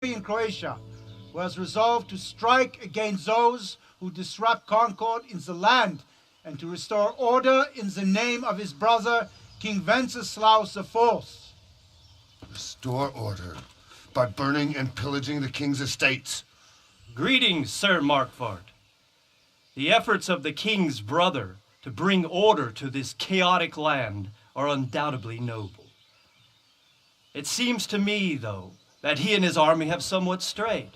in Croatia, who has resolved to strike against those who disrupt concord in the land and to restore order in the name of his brother, King Wenceslaus IV. Restore order by burning and pillaging the king's estates. Greetings, Sir Markford. The efforts of the king's brother to bring order to this chaotic land are undoubtedly noble. It seems to me, though, that he and his army have somewhat strayed.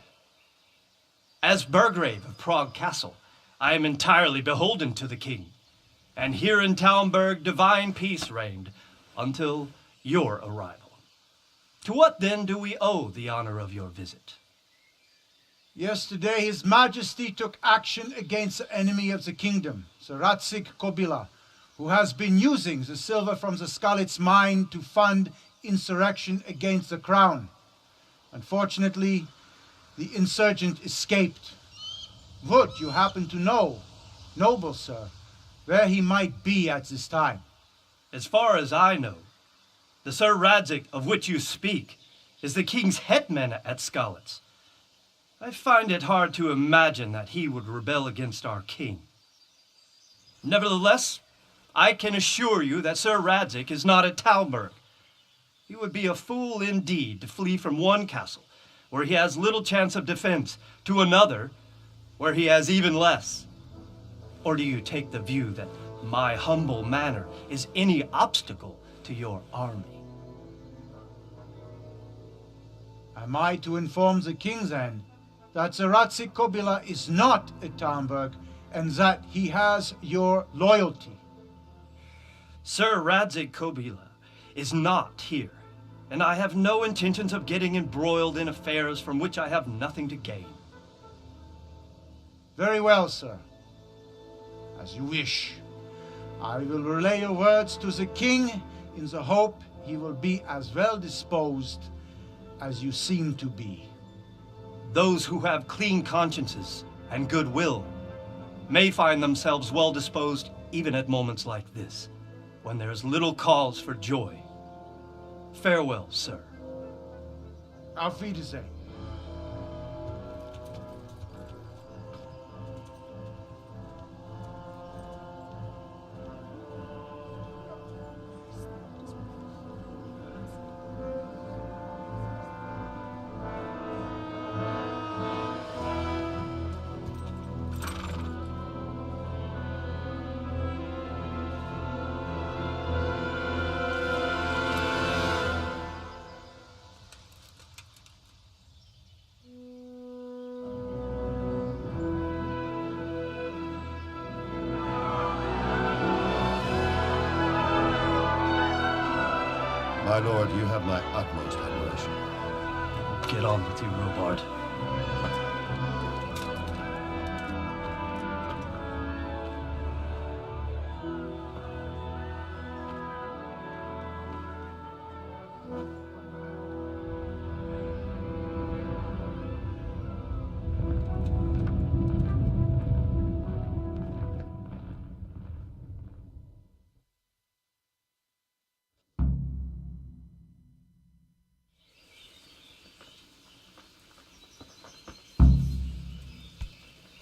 As Burgrave of Prague Castle, I am entirely beholden to the king, and here in Talmberg divine peace reigned until your arrival. To what then do we owe the honor of your visit? Yesterday his majesty took action against the enemy of the kingdom, Sir Radzig Kobyla, who has been using the silver from the Skalitz mine to fund insurrection against the crown. Unfortunately, the insurgent escaped. Would you happen to know, noble sir, where he might be at this time? As far as I know, the Sir Radzig of which you speak is the king's hetman at Skalitz. I find it hard to imagine that he would rebel against our king. Nevertheless, I can assure you that Sir Radzig is not at Talmberg. He would be a fool indeed to flee from one castle, where he has little chance of defense, to another, where he has even less. Or do you take the view that my humble manner is any obstacle to your army? Am I to inform the king then that Sir Radzig Kobyla is not at Talmberg and that he has your loyalty? Sir Radzig Kobyla is not here, and I have no intentions of getting embroiled in affairs from which I have nothing to gain. Very well, sir. As you wish. I will relay your words to the king in the hope he will be as well disposed as you seem to be. Those who have clean consciences and goodwill may find themselves well disposed even at moments like this, when there is little cause for joy. Farewell, sir. Auf Wiedersehen. My lord, you have my utmost admiration. Get on with you, Robard.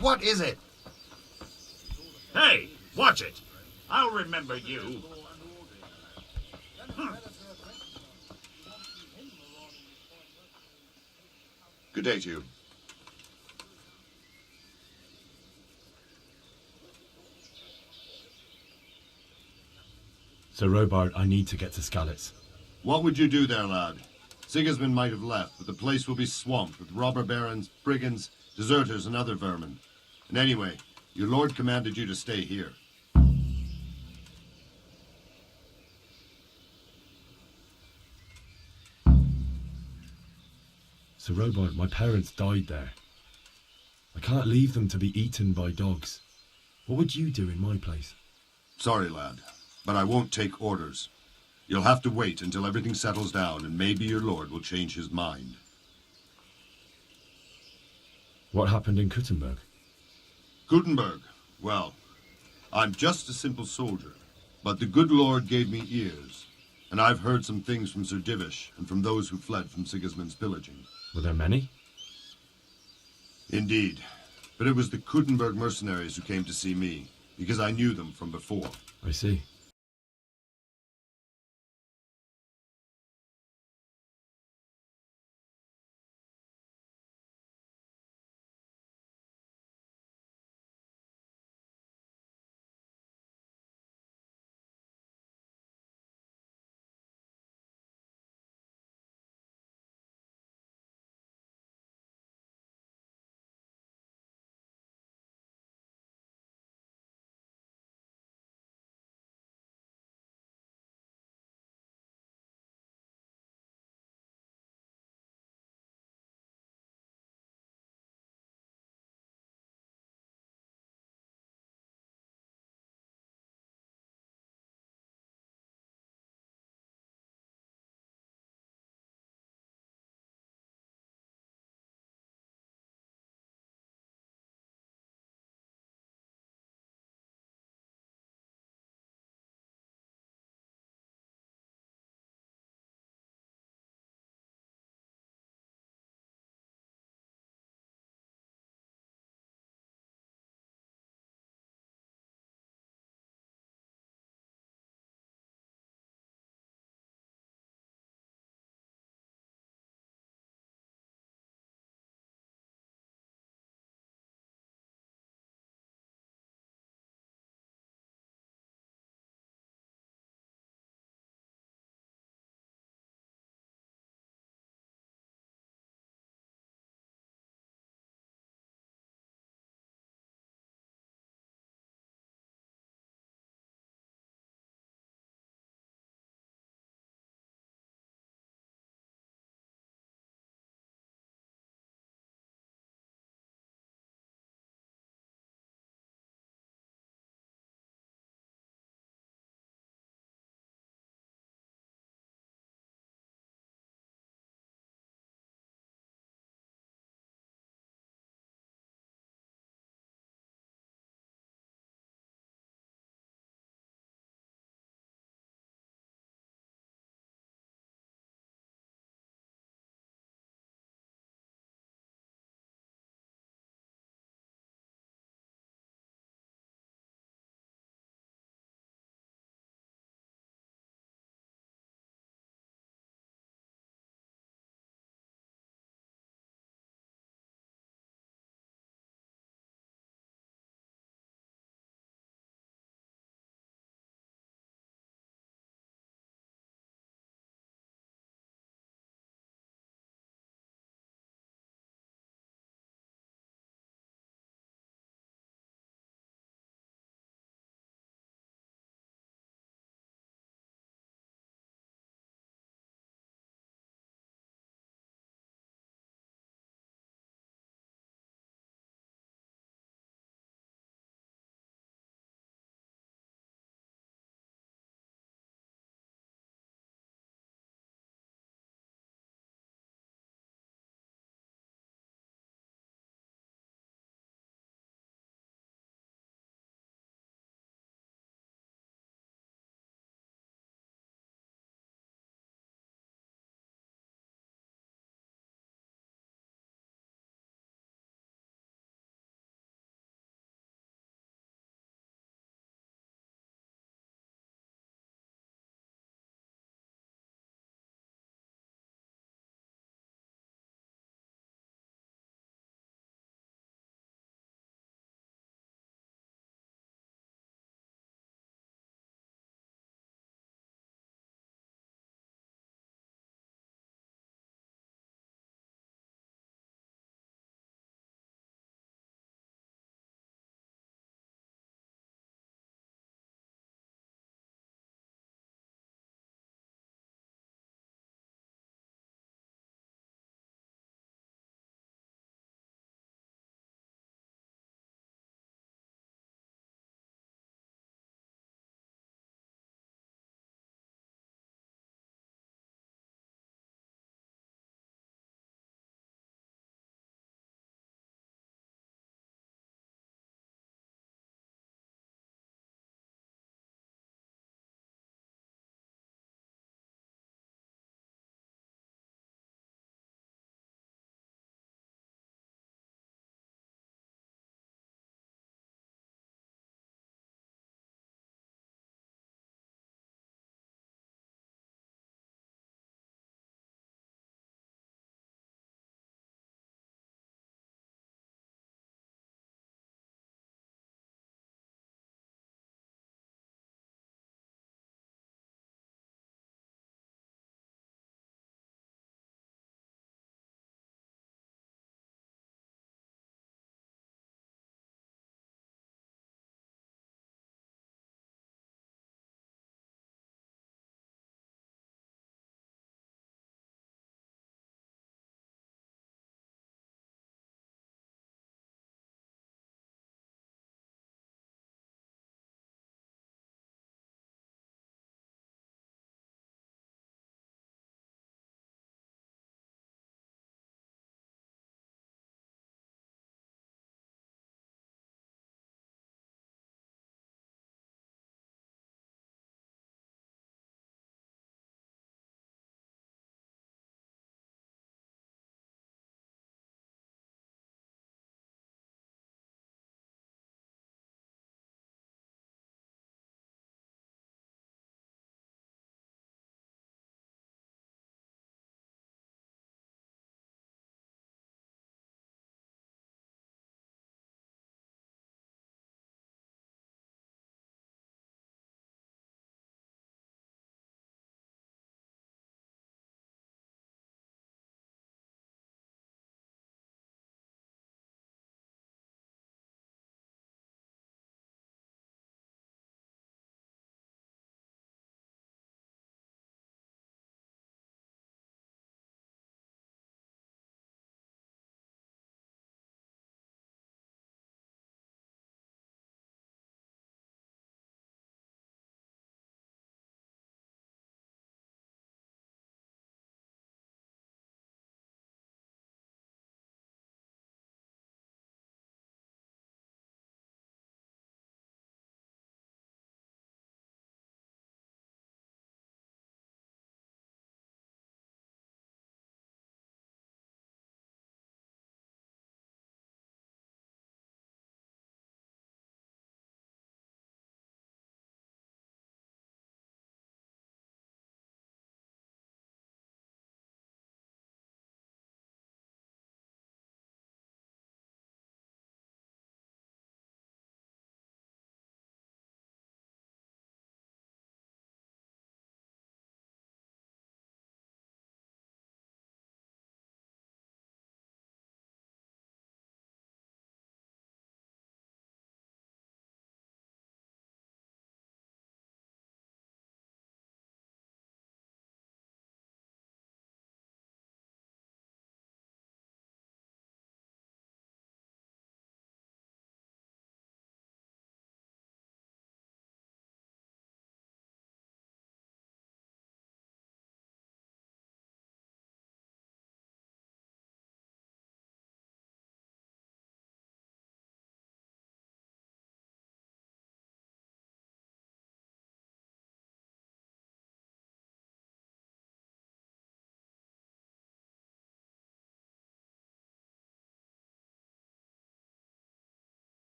What is it? Hey, watch it. I'll remember you. Good day to you. Sir Robard, I need to get to Skalitz. What would you do there, lad? Sigismund might have left, but the place will be swamped with robber barons, brigands, deserters, and other vermin. And anyway, your lord commanded you to stay here. Sir Robard, my parents died there. I can't leave them to be eaten by dogs. What would you do in my place? Sorry, lad, but I won't take orders. You'll have to wait until everything settles down, and maybe your lord will change his mind. What happened in Kuttenberg? Gutenberg, well, I'm just a simple soldier, but the good Lord gave me ears, And I've heard some things from Sir Divish and from those who fled from Sigismund's pillaging. Were there many? Indeed. But it was the Kuttenberg mercenaries who came to see me, because I knew them from before. I see.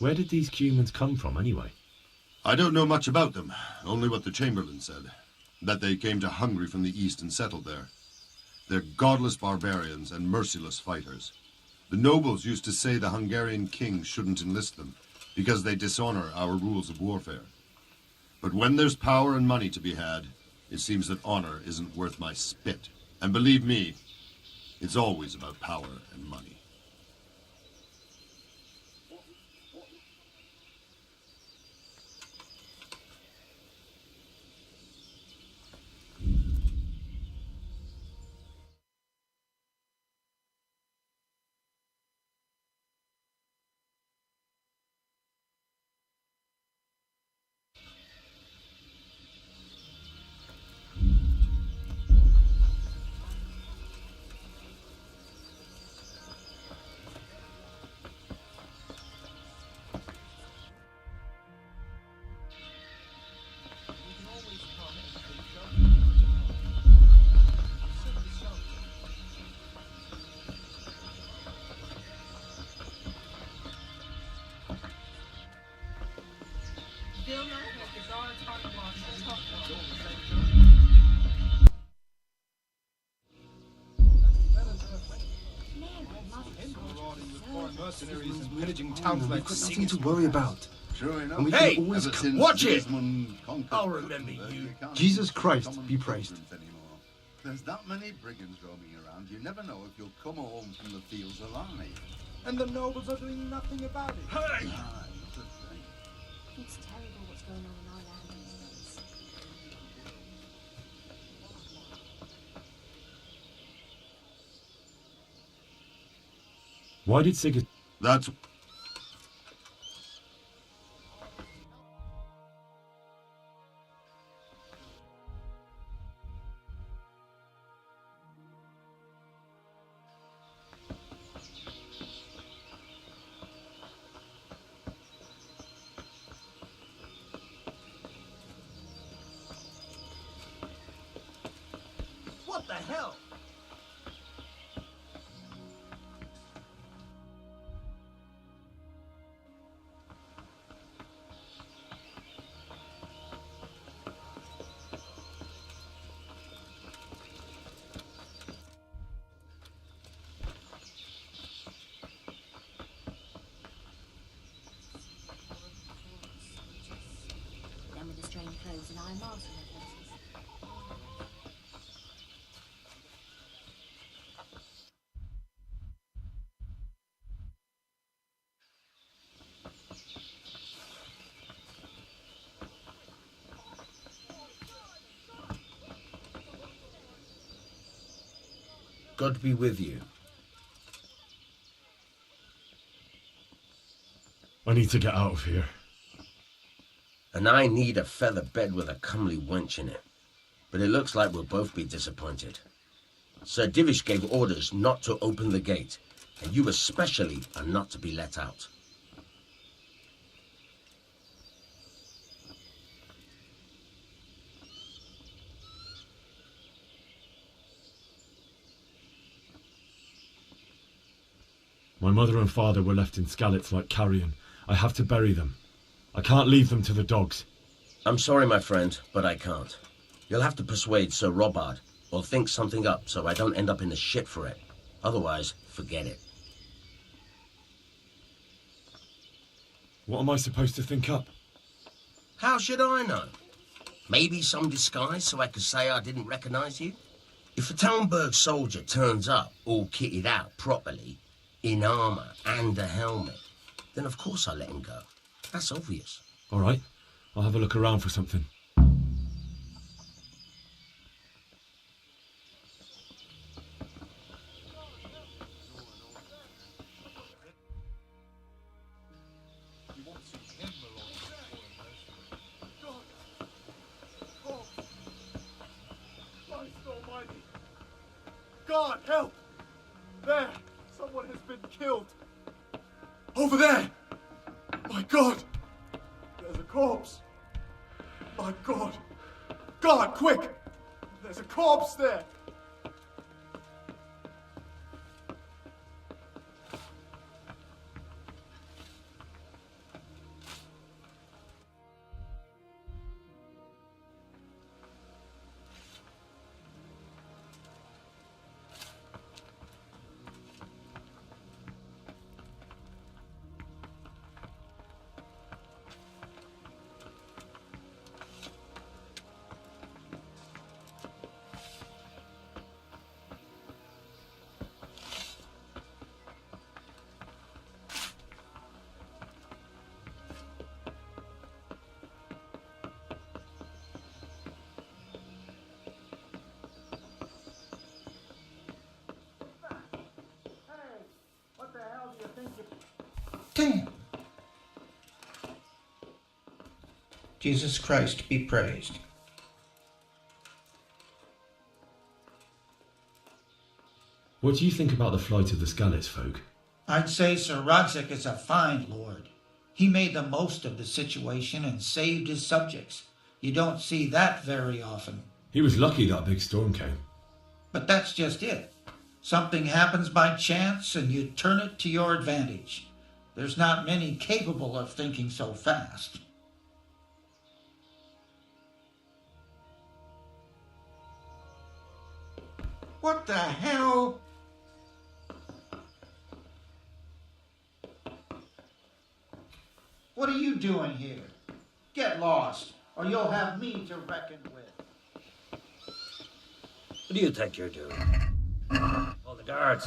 Where did these humans come from, anyway? I don't know much about them, only what the Chamberlain said. That they came to Hungary from the east and settled there. They're godless barbarians and merciless fighters. The nobles used to say the Hungarian king shouldn't enlist them, because they dishonor our rules of warfare. But when there's power and money to be had, it seems that honor isn't worth my spit. And believe me, it's always about power and money. Mercenaries and pillaging towns like Nothing to worry about. True enough. And we Hey, can always Ever come. since watch it! Sigismund conquered I'll Britain, remember you. can't Jesus even Christ summon be praised. brigands anymore. There's that many brigands roaming around, you never know if you'll come home from the fields alive. and the nobles are doing nothing about it. Hey! Ah, not a thing. It's terrible what's going on in our land these days. Why did Sigurd... That's... What the hell? Them with the strange clothes and iron masks on their faces. God be with you. I need to get out of here. And I need a feather bed with a comely wench in it. But it looks like we'll both be disappointed. Sir Divish gave orders not to open the gate, and you especially are not to be let out. My mother and father were left in Skalitz like carrion. I have to bury them. I can't leave them to the dogs. I'm sorry, my friend, but I can't. You'll have to persuade Sir Robard, or think something up so I don't end up in the shit for it. Otherwise, forget it. What am I supposed to think up? How should I know? Maybe some disguise so I could say I didn't recognize you? If a Talmberg soldier turns up all kitted out properly, in armor and a helmet, then of course I'll let him go. That's obvious. All right, I'll have a look around for something. Christ almighty! God, help! There! Someone has been killed! Over there! My God! There's a corpse! My God! God, quick! There's a corpse there! Jesus Christ be praised. What do you think about the flight of the Skalitz folk? I'd say Sir Rodzik is a fine lord. He made the most of the situation and saved his subjects. You don't see that very often. He was lucky that big storm came. But that's just it. Something happens by chance and you turn it to your advantage. There's not many capable of thinking so fast. What the hell? What are you doing here? Get lost, or you'll have me to reckon with. What do you think you're doing? All the guards.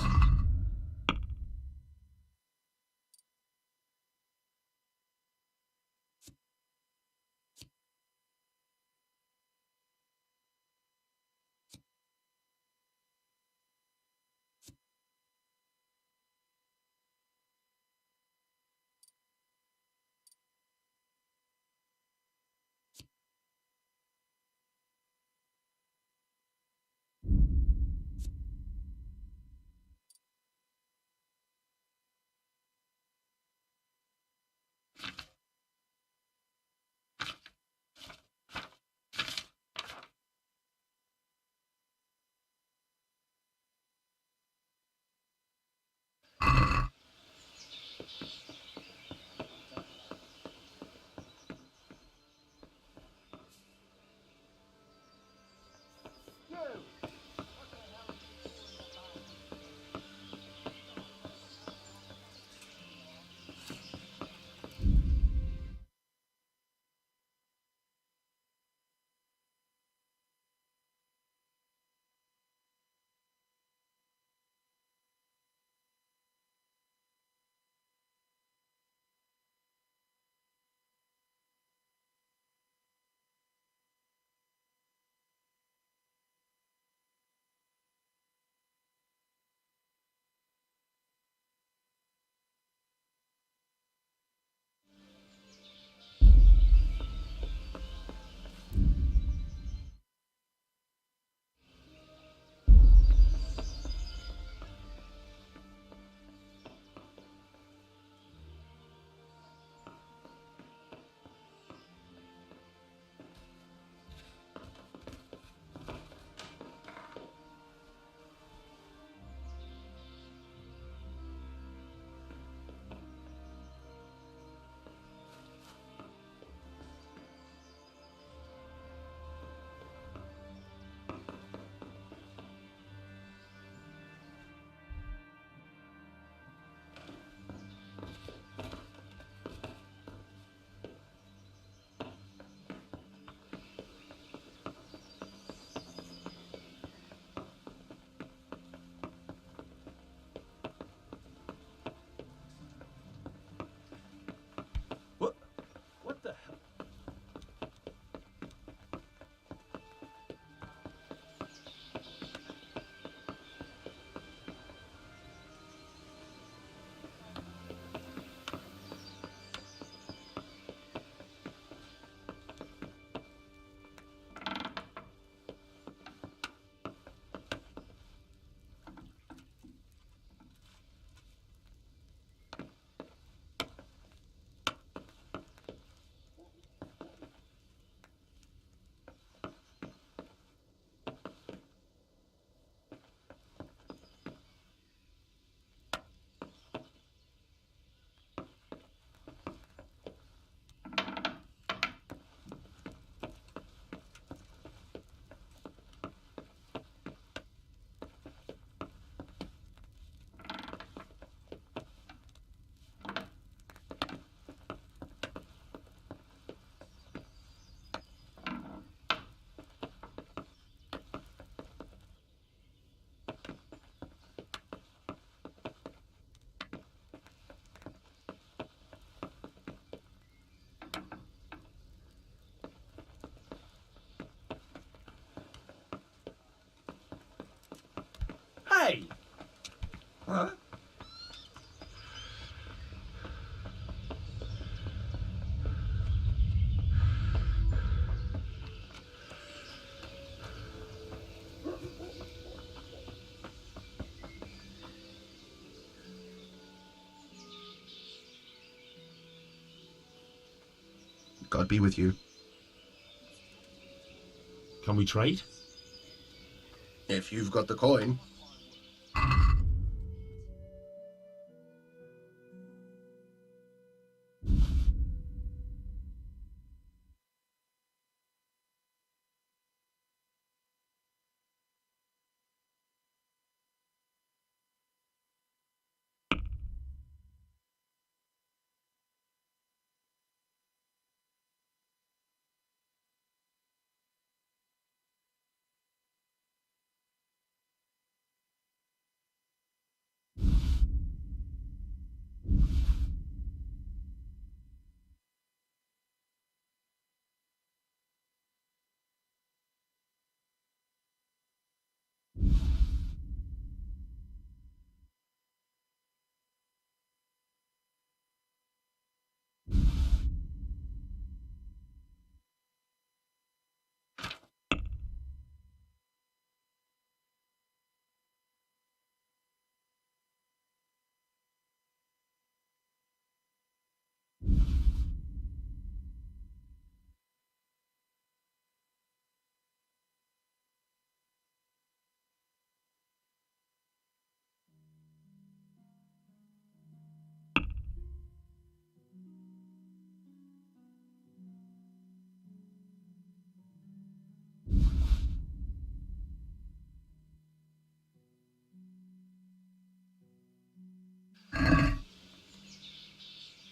What the hell? Hey! Huh? God be with you. Can we trade? If you've got the coin.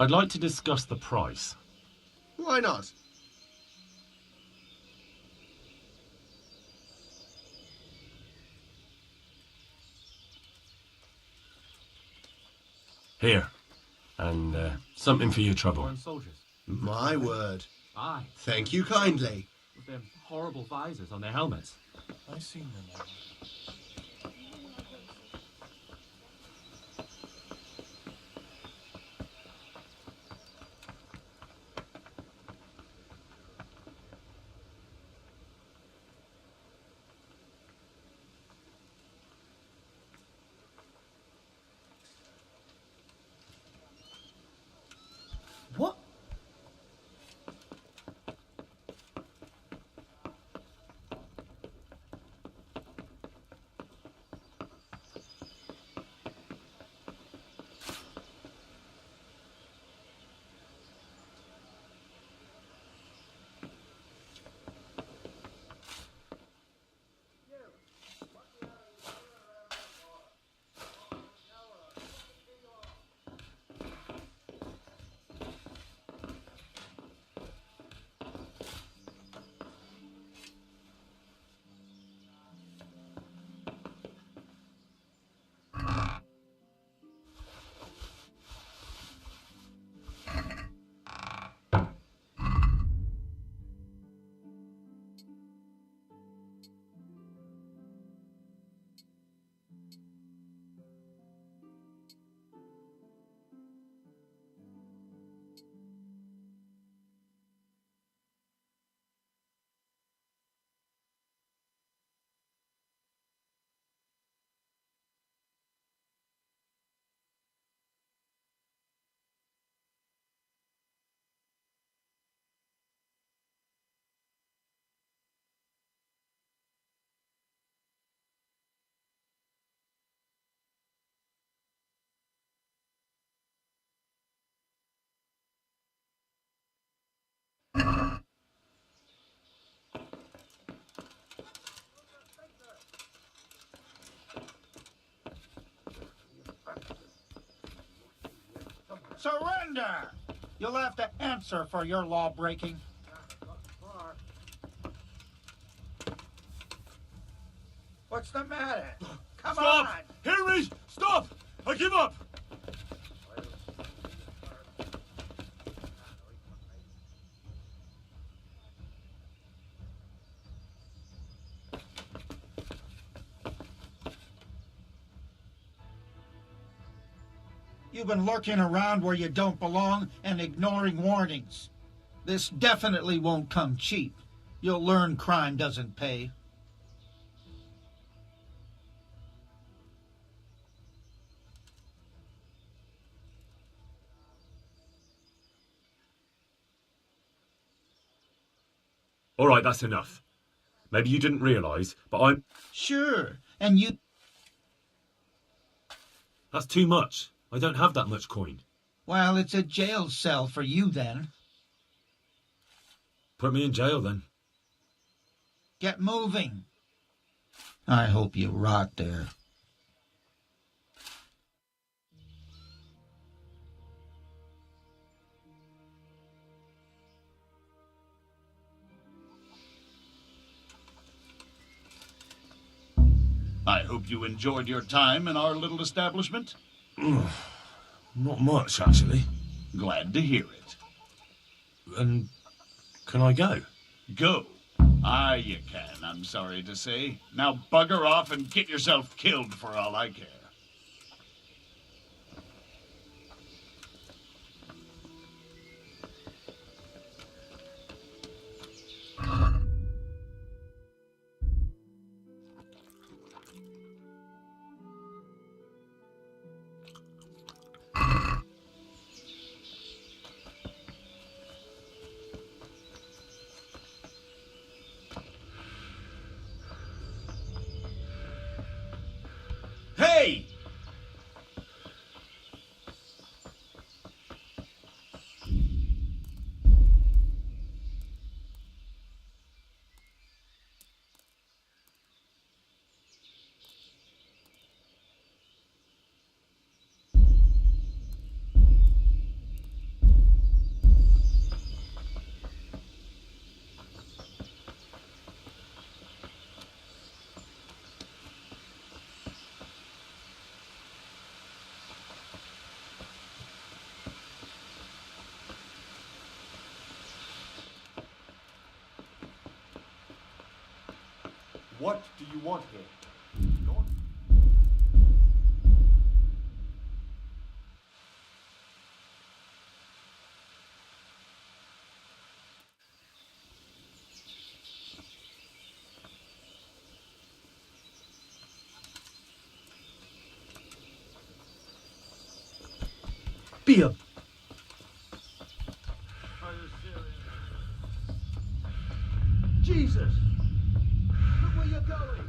I'd like to discuss the price. Why not? Here. And something for your trouble. Foreign soldiers. My word. Aye. Thank you kindly. With them horrible visors on their helmets. I've seen them all. What? Surrender! You'll have to answer for your law breaking. What's the matter? Come on! Stop! Henry! Stop! I give up! You've been lurking around where you don't belong and ignoring warnings. This definitely won't come cheap. You'll learn crime doesn't pay. All right, that's enough. Maybe you didn't realise, but I'm... Sure, and you... That's too much. I don't have that much coin. Well, it's a jail cell for you then. Put me in jail then. Get moving. I hope you rot there. I hope you enjoyed your time in our little establishment. Not much, actually. Glad to hear it. And can I go? Go. Aye, you can, I'm sorry to say. Now bugger off and get yourself killed for all I care. Hey! What do you want here? Be a... Are you serious? Jesus! Look where you're going!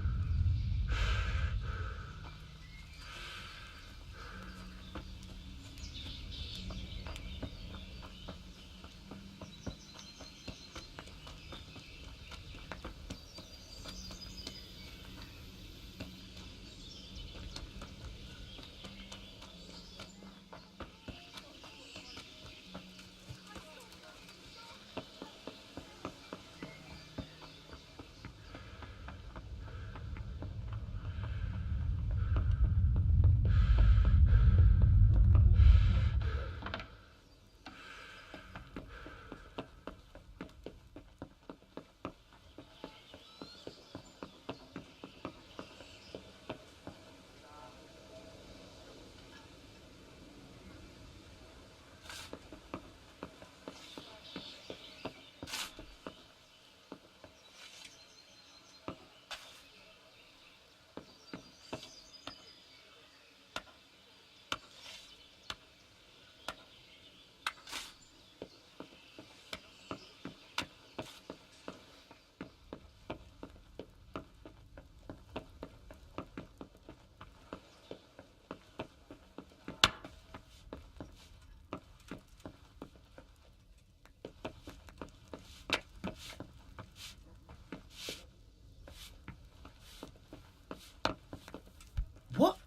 What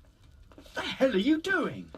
the hell are you doing?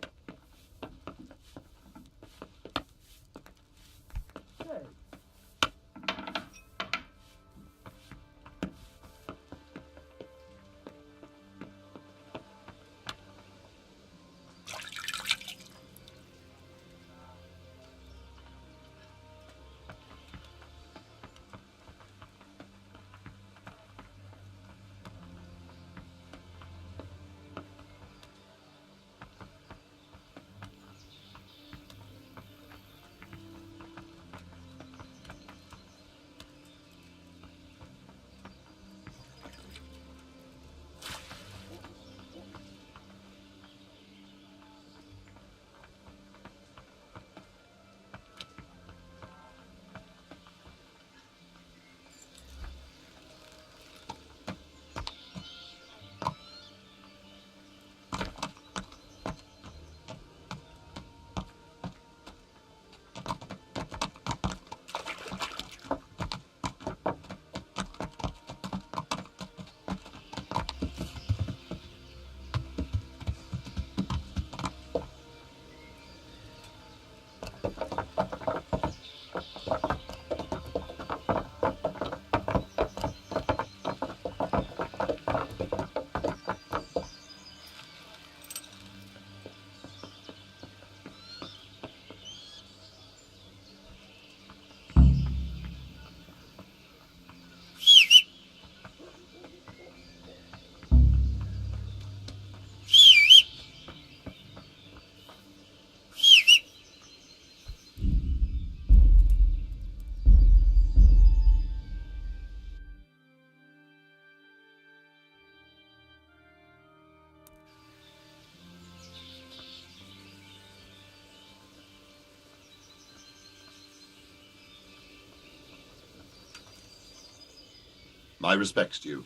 My respects to you.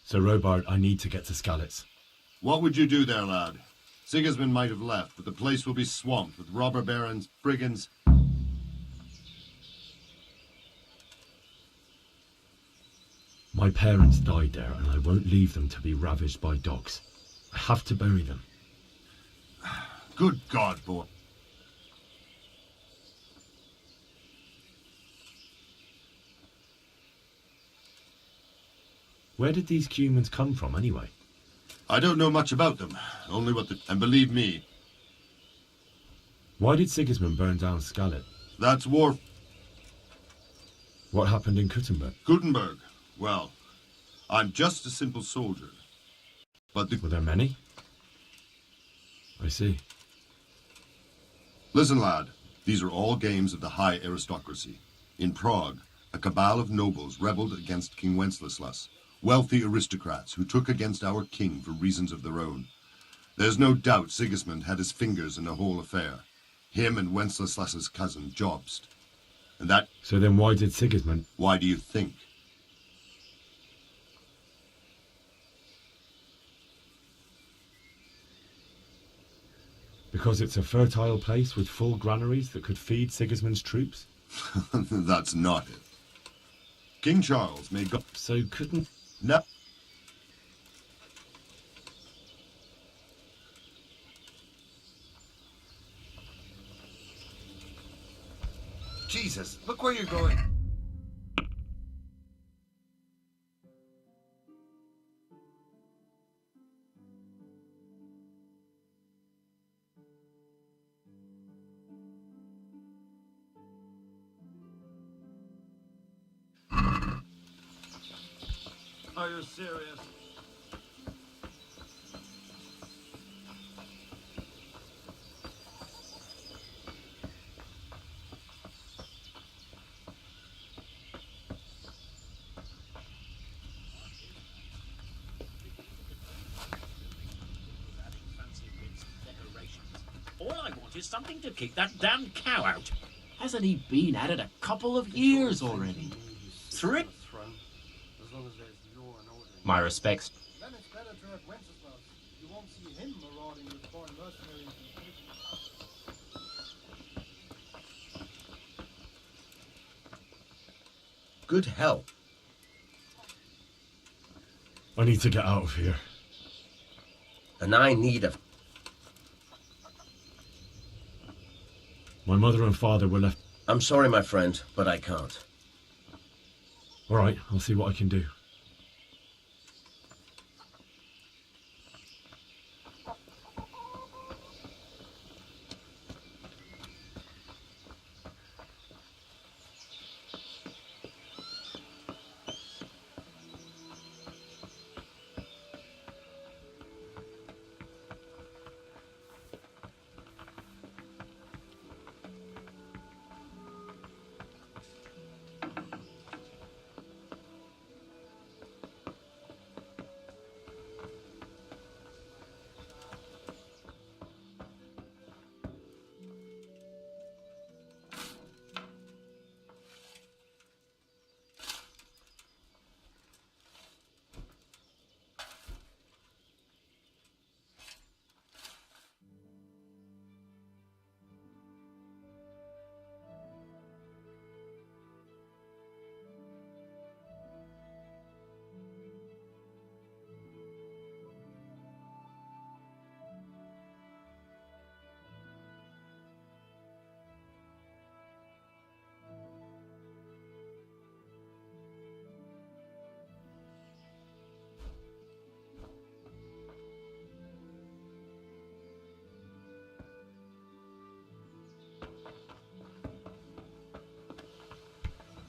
Sir Robard, I need to get to Skalitz. What would you do there, lad? Sigismund might have left, but the place will be swamped with robber barons, brigands. My parents died there, and I won't leave them to be ravaged by dogs. I have to bury them. Good God, boy. Where did these humans come from, anyway? I don't know much about them, only what the... And believe me... Why did Sigismund burn down Skalitz? That's war... What happened in Kuttenberg? Gutenberg. Well, I'm just a simple soldier. But the... Were there many? I see. Listen, lad. These are all games of the high aristocracy. In Prague, a cabal of nobles rebelled against King Wenceslas. Wealthy aristocrats who took against our king for reasons of their own. There's no doubt Sigismund had his fingers in the whole affair. Him and Wenceslas's cousin, Jobst. And that... So then why did Sigismund... Why do you think? Because it's a fertile place with full granaries that could feed Sigismund's troops? That's not it. King Charles may go... So couldn't... No. Jesus, look where you're going. Are you serious? All I want is something to kick that damn cow out. Hasn't he been at it a couple of years already? 3? My respects. Then it's better to have Wenceslas. You won't see him marauding with foreign mercenaries and Good help. I need to get out of here. And I need a... My mother and father were left... I'm sorry, my friend, but I can't. All right, I'll see what I can do.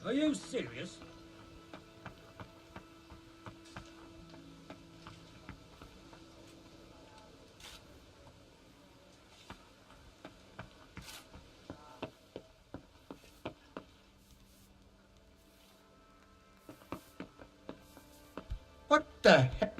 Are you serious? What the heck?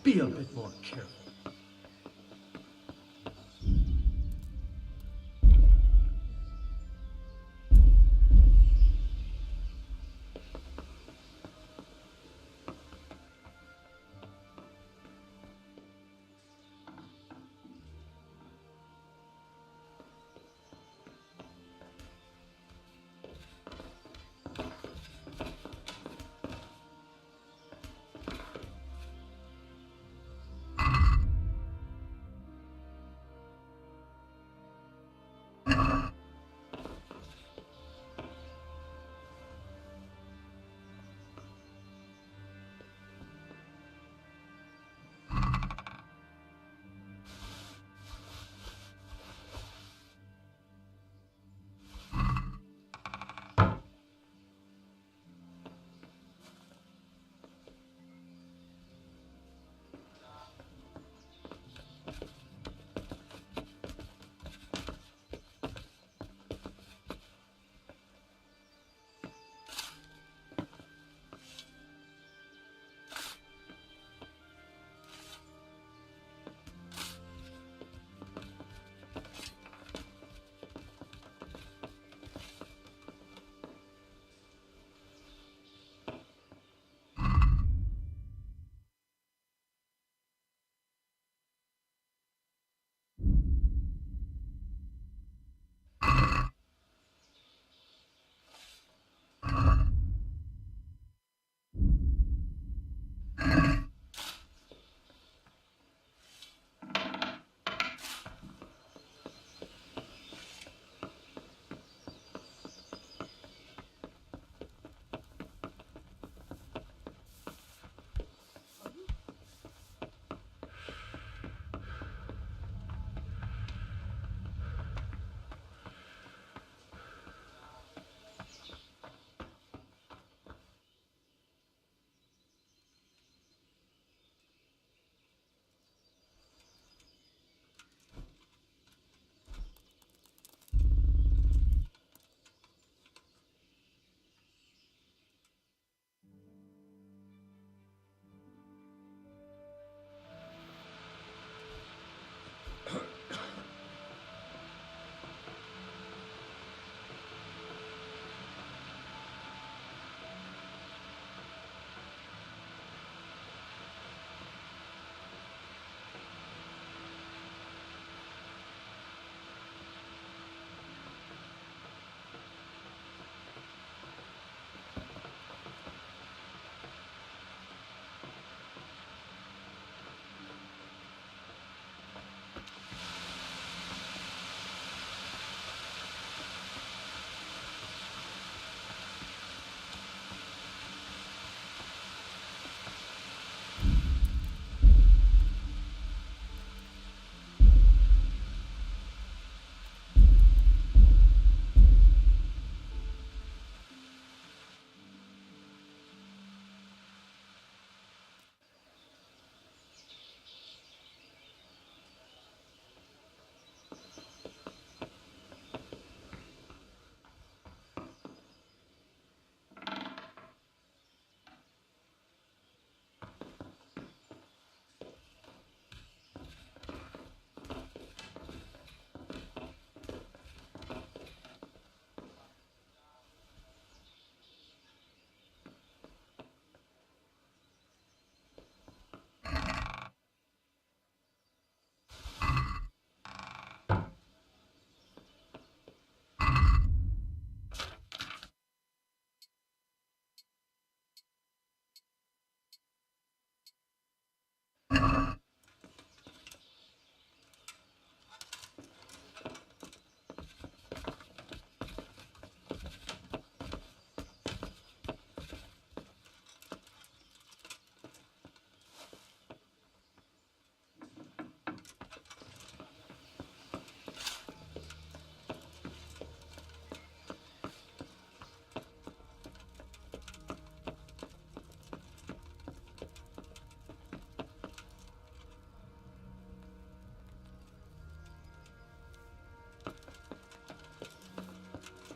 Be a bit more careful.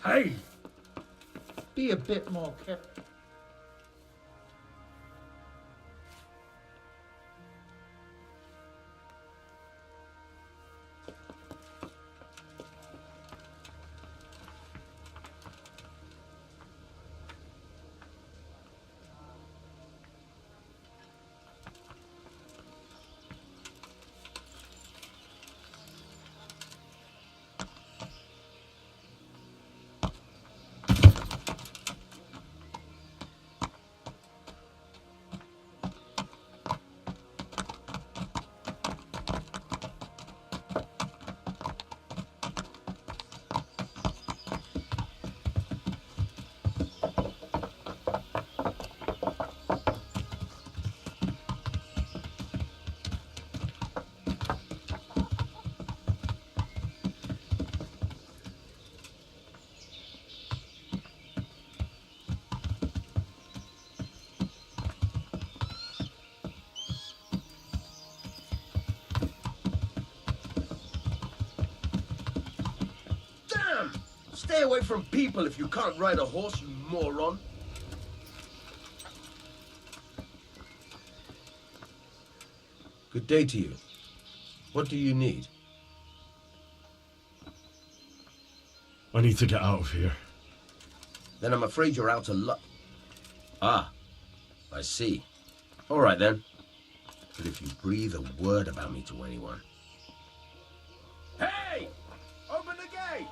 Hey! Be a bit more careful. Stay away from people if you can't ride a horse, you moron. Good day to you. What do you need? I need to get out of here. Then I'm afraid you're out of luck. Ah, I see. All right then. But if you breathe a word about me to anyone... Hey! Open the gate!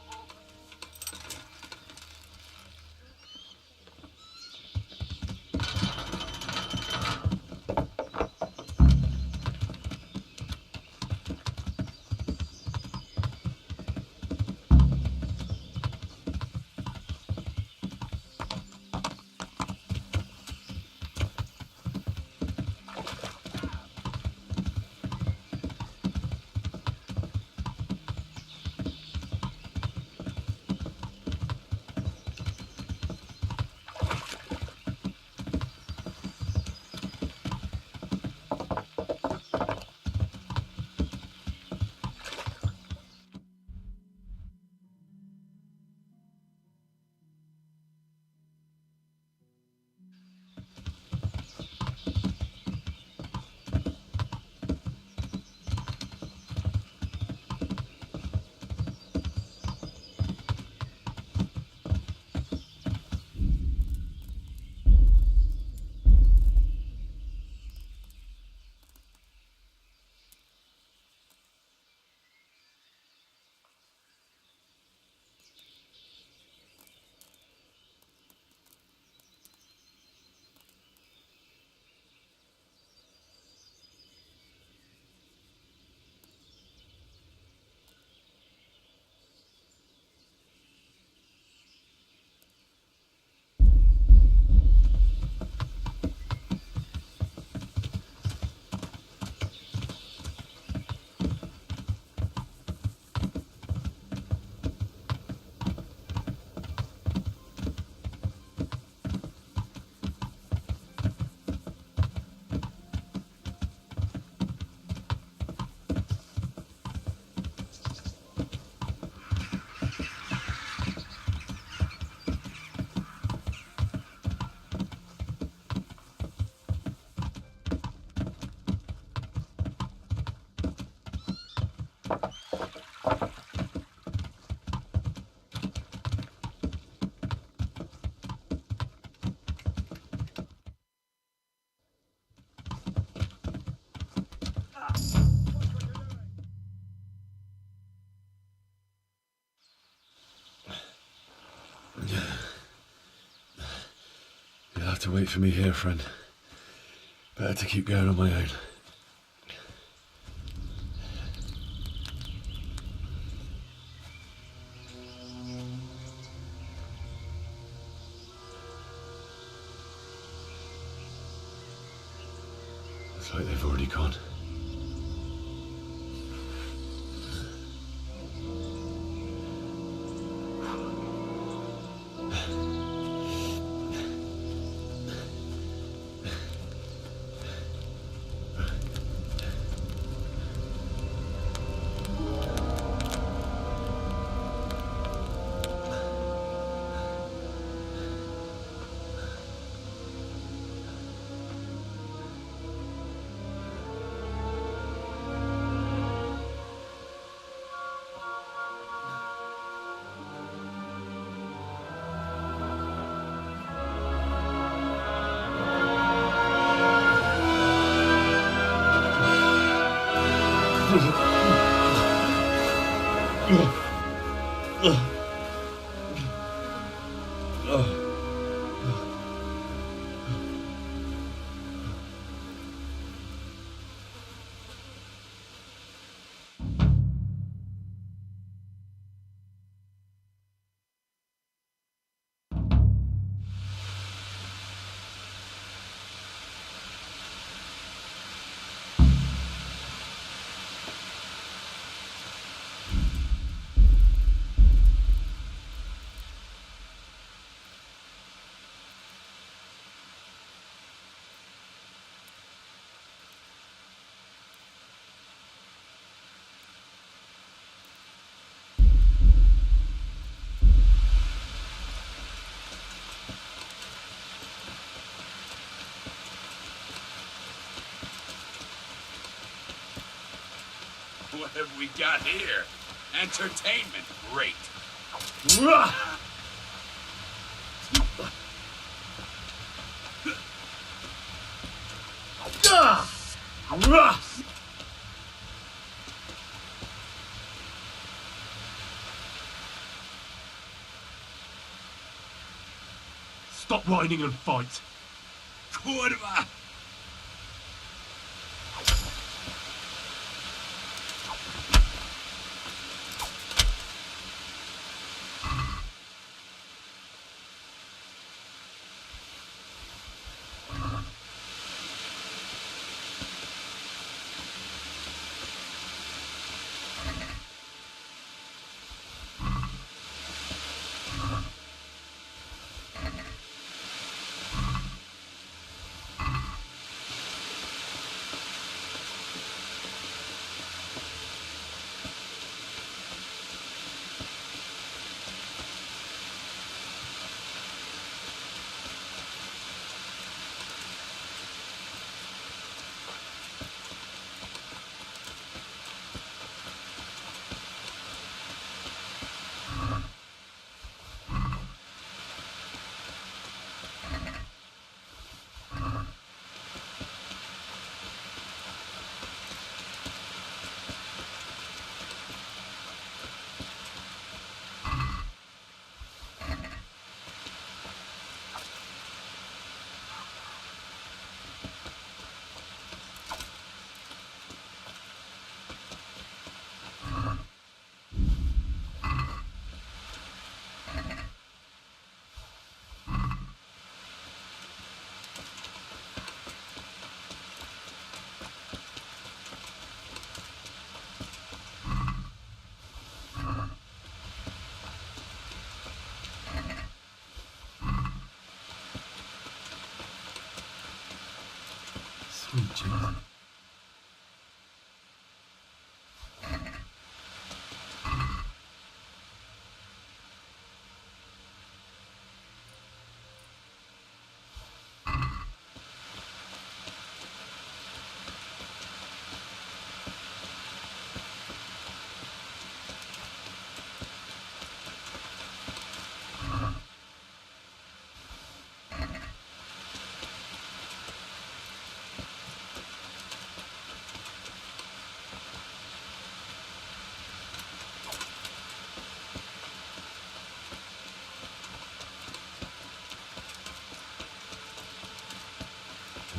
You'll have to wait for me here, friend. Better to keep going on my own. Looks like they've already gone. have we got here? Entertainment, great. Stop whining and fight. Kurwa! Sweet Jesus.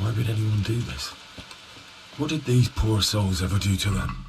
Why would anyone do this? What did these poor souls ever do to them?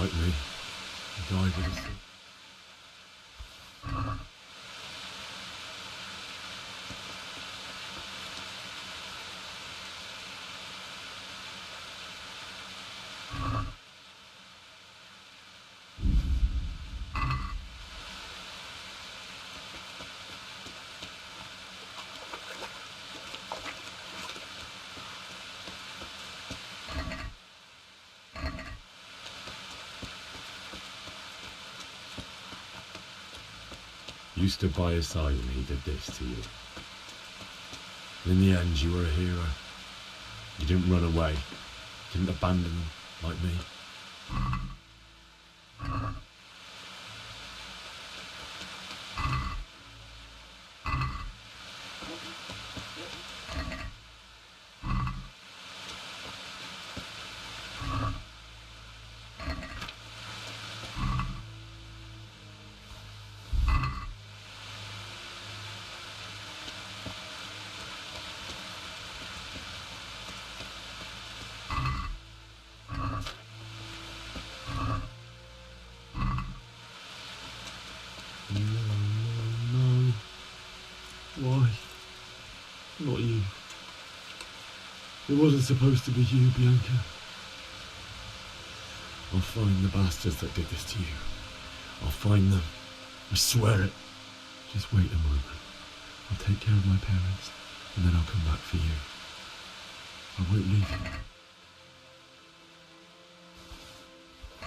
like me. He died with a sick. You stood by his side and he did this to you. And in the end, you were a hero. You didn't run away. You didn't abandon him like me. No. Why? Not you. It wasn't supposed to be you, Bianca. I'll find the bastards that did this to you. I'll find them. I swear it. Just wait a moment. I'll take care of my parents, and then I'll come back for you. I won't leave you.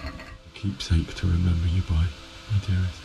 A keepsake to remember you by, my dearest.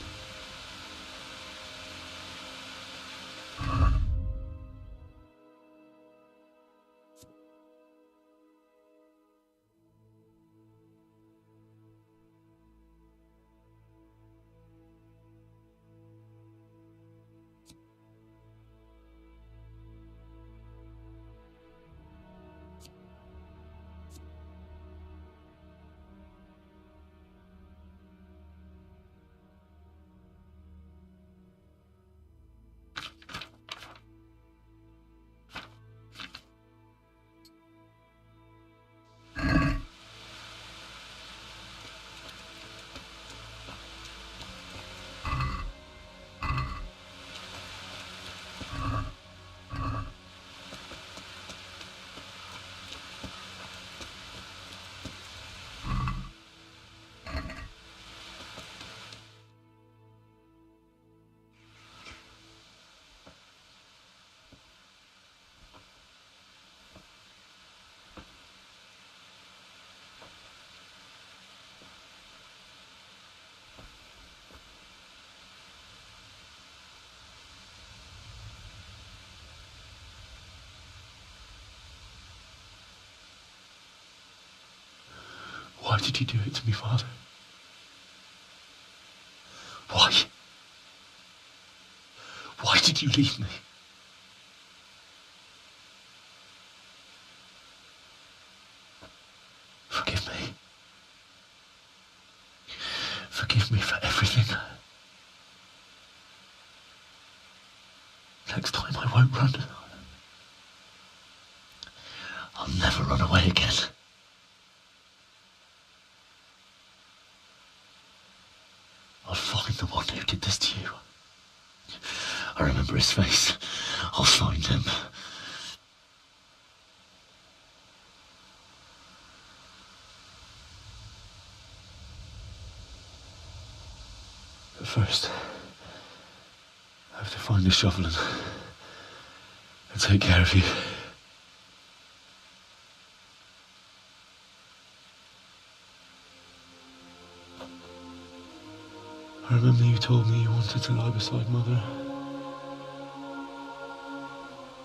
Why did you do it to me, Father? Why? Why did you leave me? Forgive me. Forgive me for everything. Next time I won't run. I'll never run away again. I'll find the one who did this to you. I remember his face. I'll find him. But first, I have to find a shovel and take care of you. I remember you told me you wanted to lie beside Mother.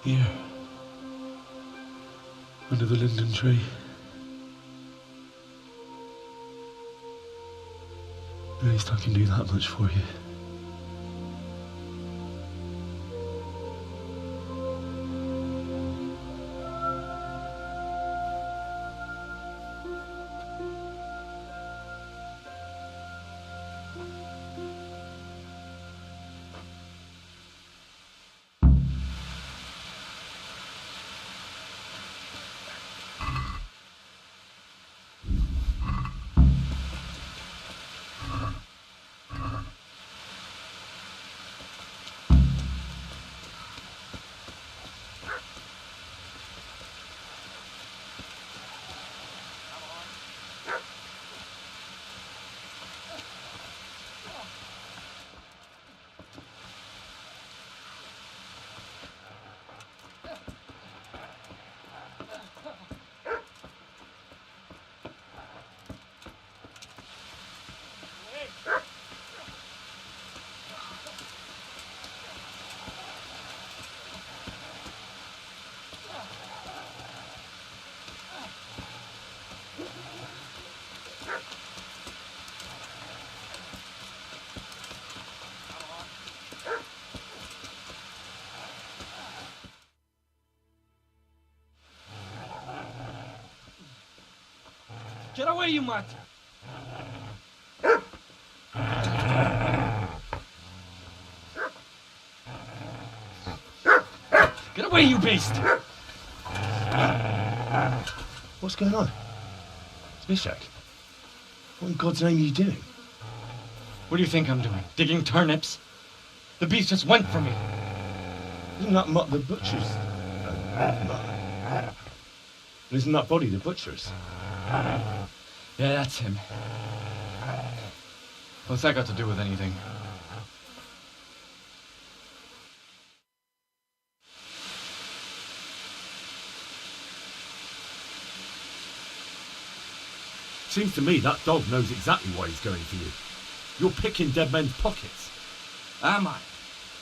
Here. Under the linden tree. At least I can do that much for you. Get away, you mutt! Get away, you beast! What's going on? Zbyszek, what in God's name are you doing? What do you think I'm doing? Digging turnips? The beast just went for me. Isn't that Mutt the butcher's? Isn't that body the butcher's? Yeah, that's him. What's that got to do with anything? Seems to me that dog knows exactly why he's going for you. You're picking dead men's pockets. Am I?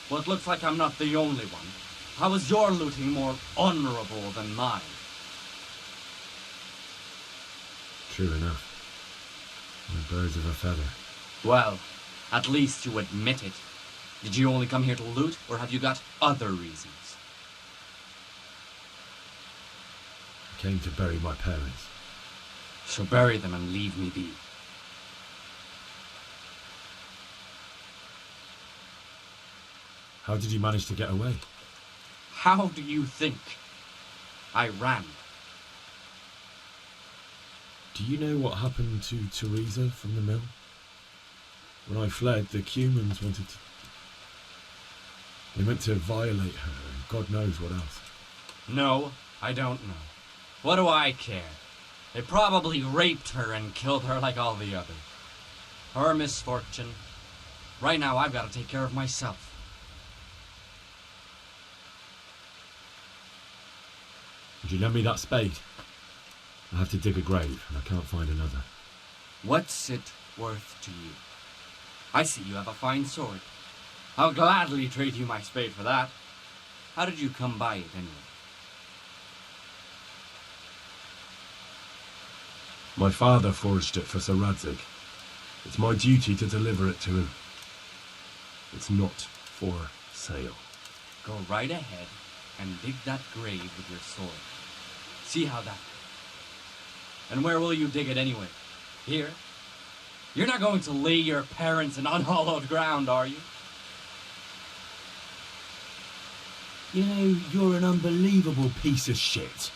Well, it looks like I'm not the only one. How is your looting more honorable than mine? True enough. We're birds of a feather. Well, at least you admit it. Did you only come here to loot, or have you got other reasons? I came to bury my parents. So bury them and leave me be. How did you manage to get away? How do you think? I ran. Do you know what happened to Teresa from the mill? When I fled, the Cumans wanted to... They meant to violate her, and God knows what else. No, I don't know. What do I care? They probably raped her and killed her like all the others. Her misfortune. Right now, I've got to take care of myself. Would you lend me that spade? I have to dig a grave, and I can't find another. What's it worth to you? I see you have a fine sword. I'll gladly trade you my spade for that. How did you come by it, anyway? My father forged it for Sir Radzig. It's my duty to deliver it to him. It's not for sale. Go right ahead and dig that grave with your sword. See how that... And where will you dig it anyway? Here? You're not going to lay your parents in unhallowed ground, are you? You know, you're an unbelievable piece of shit.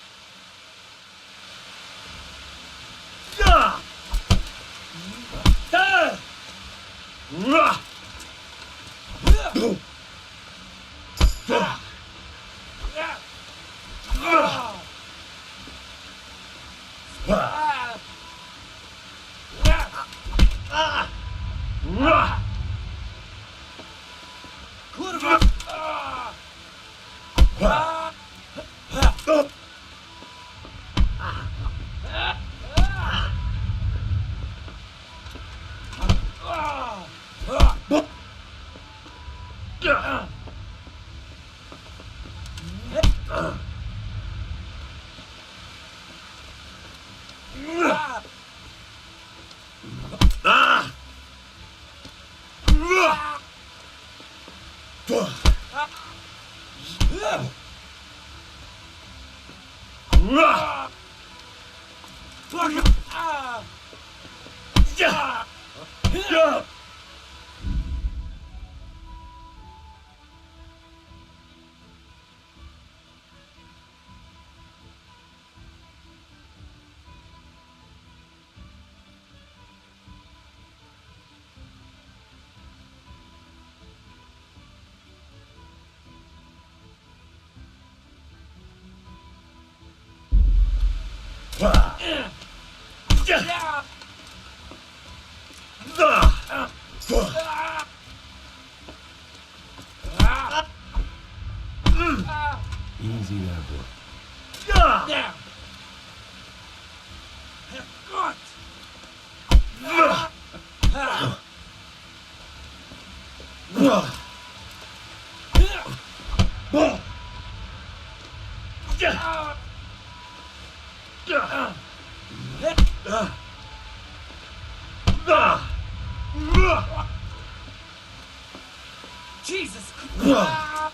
Easy there, boy. Now! God! Jesus Christ!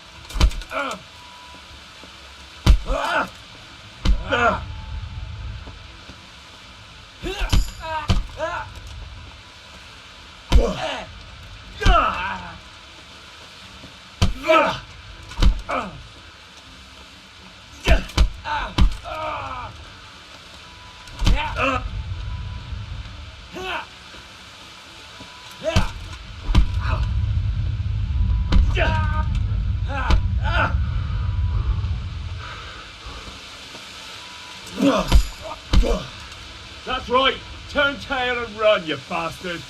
That's right. Turn tail and run, you bastard.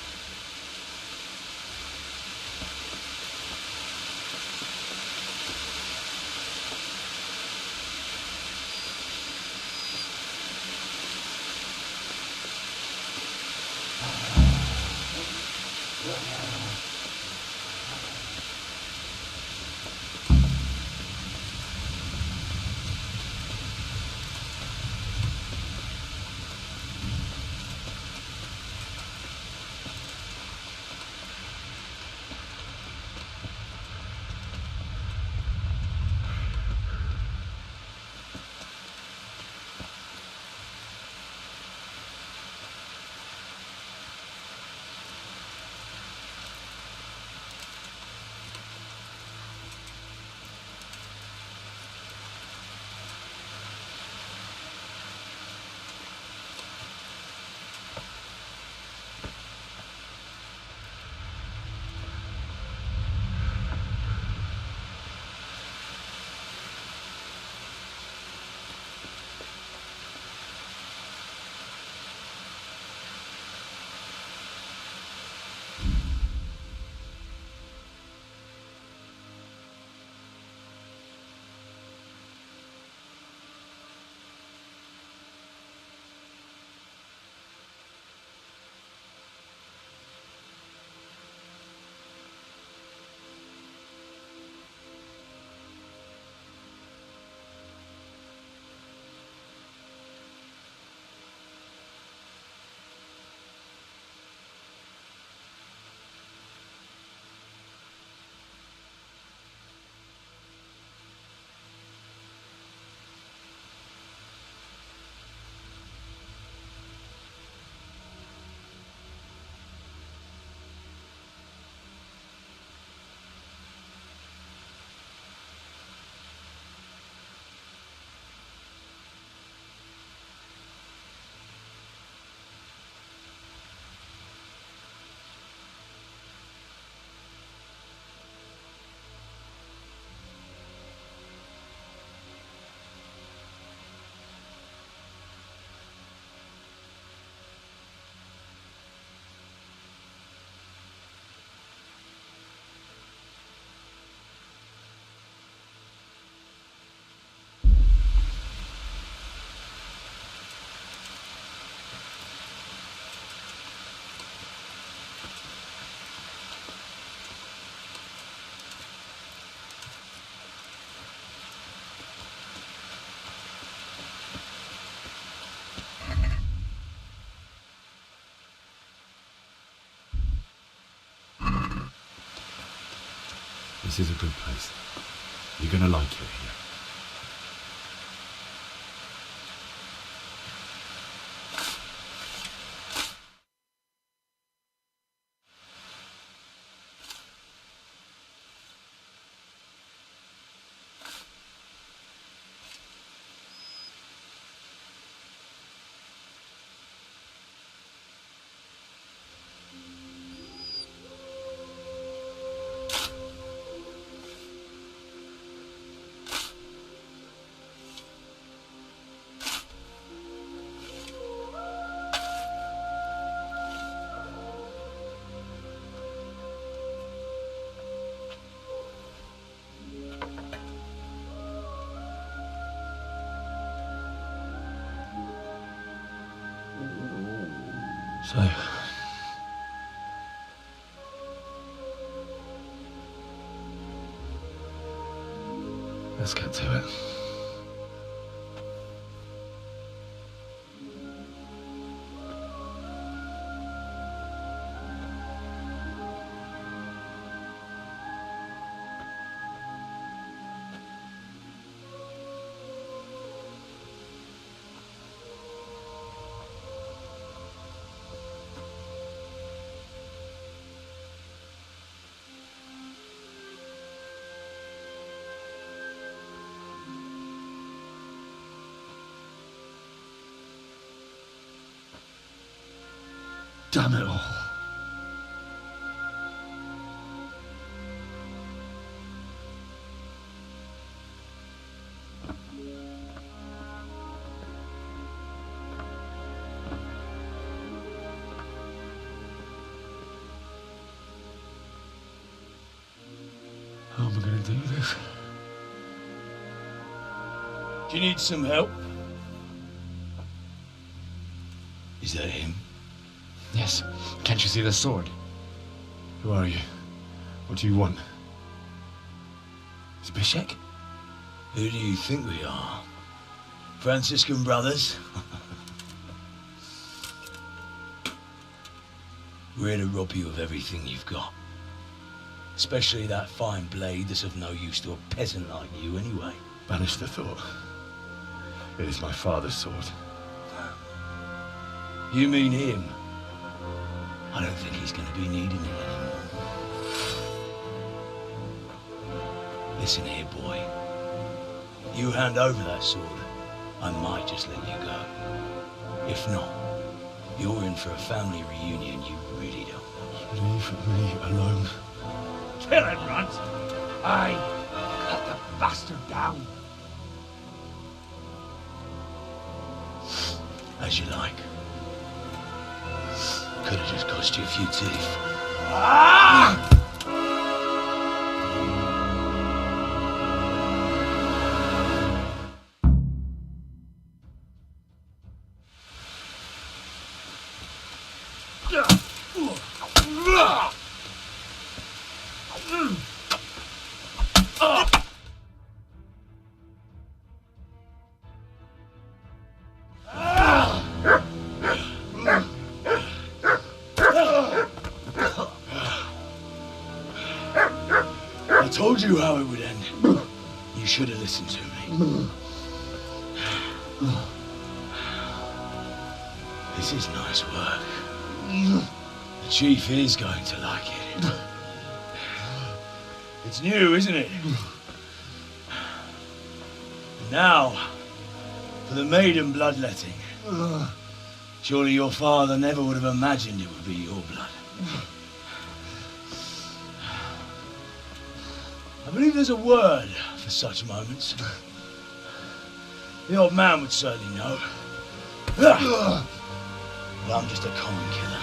This is a good place. You're gonna like it here. So, let's get to it. Damn it all. How am I going to do this? Do you need some help? Is that him? Yes. Can't you see the sword? Who are you? What do you want? Zbyszek? Who do you think we are? Franciscan brothers? We're here to rob you of everything you've got. Especially that fine blade that's of no use to a peasant like you anyway. Banish the thought. It is my father's sword. You mean him? I don't think he's going to be needing it anymore. Listen here, boy. You hand over that sword, I might just let you go. If not, you're in for a family reunion you really don't want. Leave me alone. Kill him, Runt! Aye, cut the bastard down. As you like. Could have just cost you a few teeth. Ah! I told you how it would end. You should have listened to me. This is nice work. The chief is going to like it. It's new, isn't it? Now, for the maiden bloodletting. Surely your father never would have imagined it would be your blood. I believe there's a word for such moments. The old man would certainly know. But I'm just a common killer.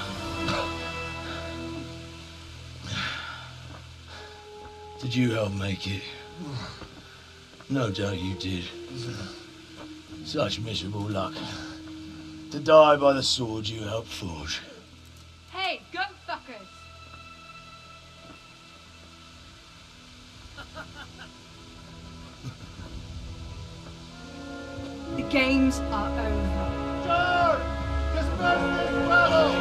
Did you help make it? No doubt you did. Such miserable luck. To die by the sword you helped forge. Hey, go fuckers! The games are over. George! Disperse this battle!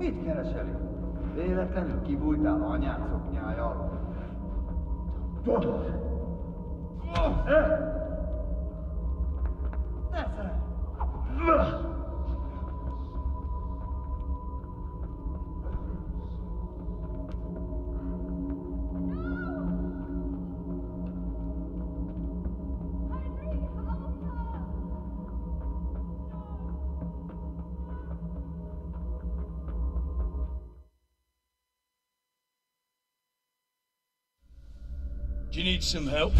Mit keresel itt? Véletlenül kibújtál anyád szoknyája alól? Tudod? Ne fel! Do you need some help?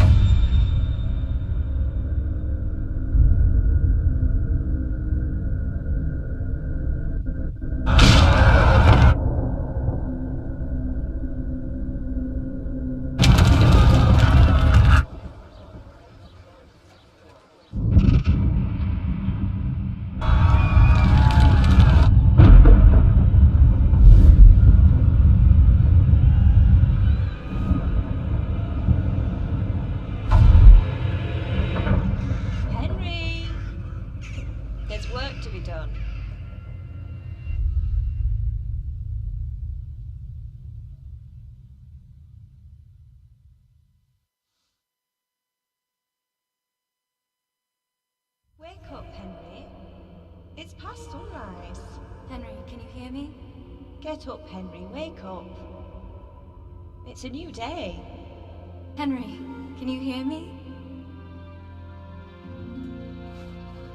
Henry! There's work to be done. Wake up, Henry. It's past sunrise. Henry, can you hear me? Get up, Henry. Wake up. It's a new day. Henry, can you hear me?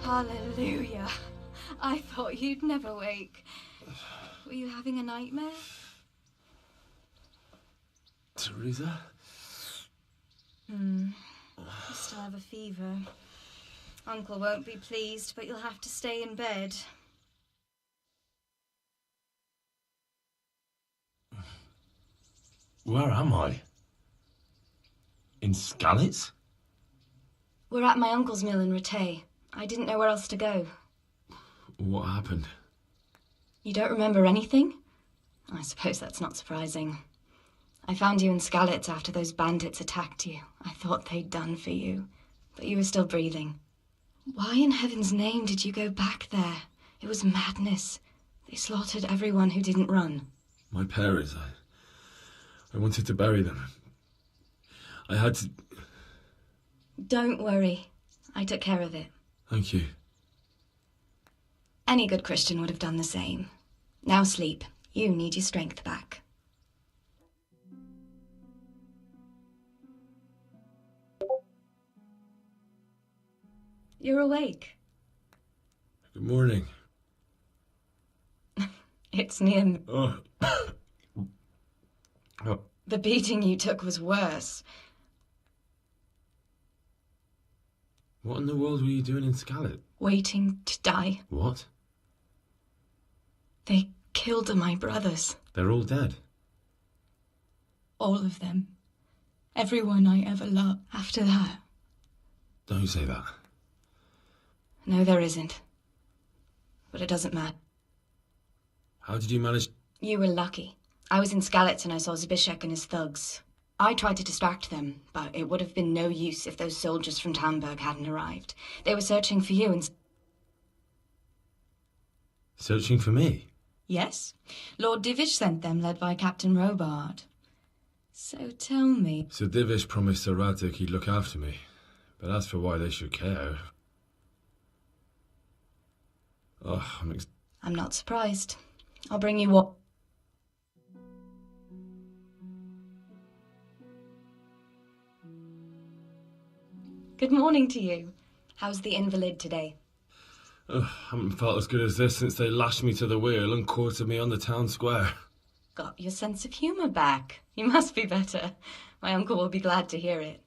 Hallelujah. I thought you'd never wake. Were you having a nightmare? Teresa? You still have a fever. Uncle won't be pleased, but you'll have to stay in bed. Where am I? In Skalitz? We're at my uncle's mill in Rattay. I didn't know where else to go. What happened? You don't remember anything? I suppose that's not surprising. I found you in Skalitz after those bandits attacked you. I thought they'd done for you, but you were still breathing. Why in heaven's name did you go back there? It was madness. They slaughtered everyone who didn't run. My parents, I wanted to bury them. I had to... Don't worry. I took care of it. Thank you. Any good Christian would have done the same. Now sleep. You need your strength back. You're awake. Good morning. It's near... Oh. Oh. The beating you took was worse. What in the world were you doing in Skalitz? Waiting to die. What? They killed my brothers. They're all dead. All of them. Everyone I ever loved. After that... Don't say that. No, there isn't. But it doesn't matter. How did you manage... You were lucky. I was in Skalitz and I saw Zbyszek and his thugs. I tried to distract them, but it would have been no use if those soldiers from Talmberg hadn't arrived. They were searching for you and... Searching for me? Yes. Lord Divish sent them, led by Captain Robard. So tell me... Sir Divish promised Sir Radzik he'd look after me. But as for why they should care... Oh, I'm not surprised. I'll bring you what... Good morning to you. How's the invalid today? I haven't felt as good as this since they lashed me to the wheel and quartered me on the town square. Got your sense of humour back. You must be better. My uncle will be glad to hear it.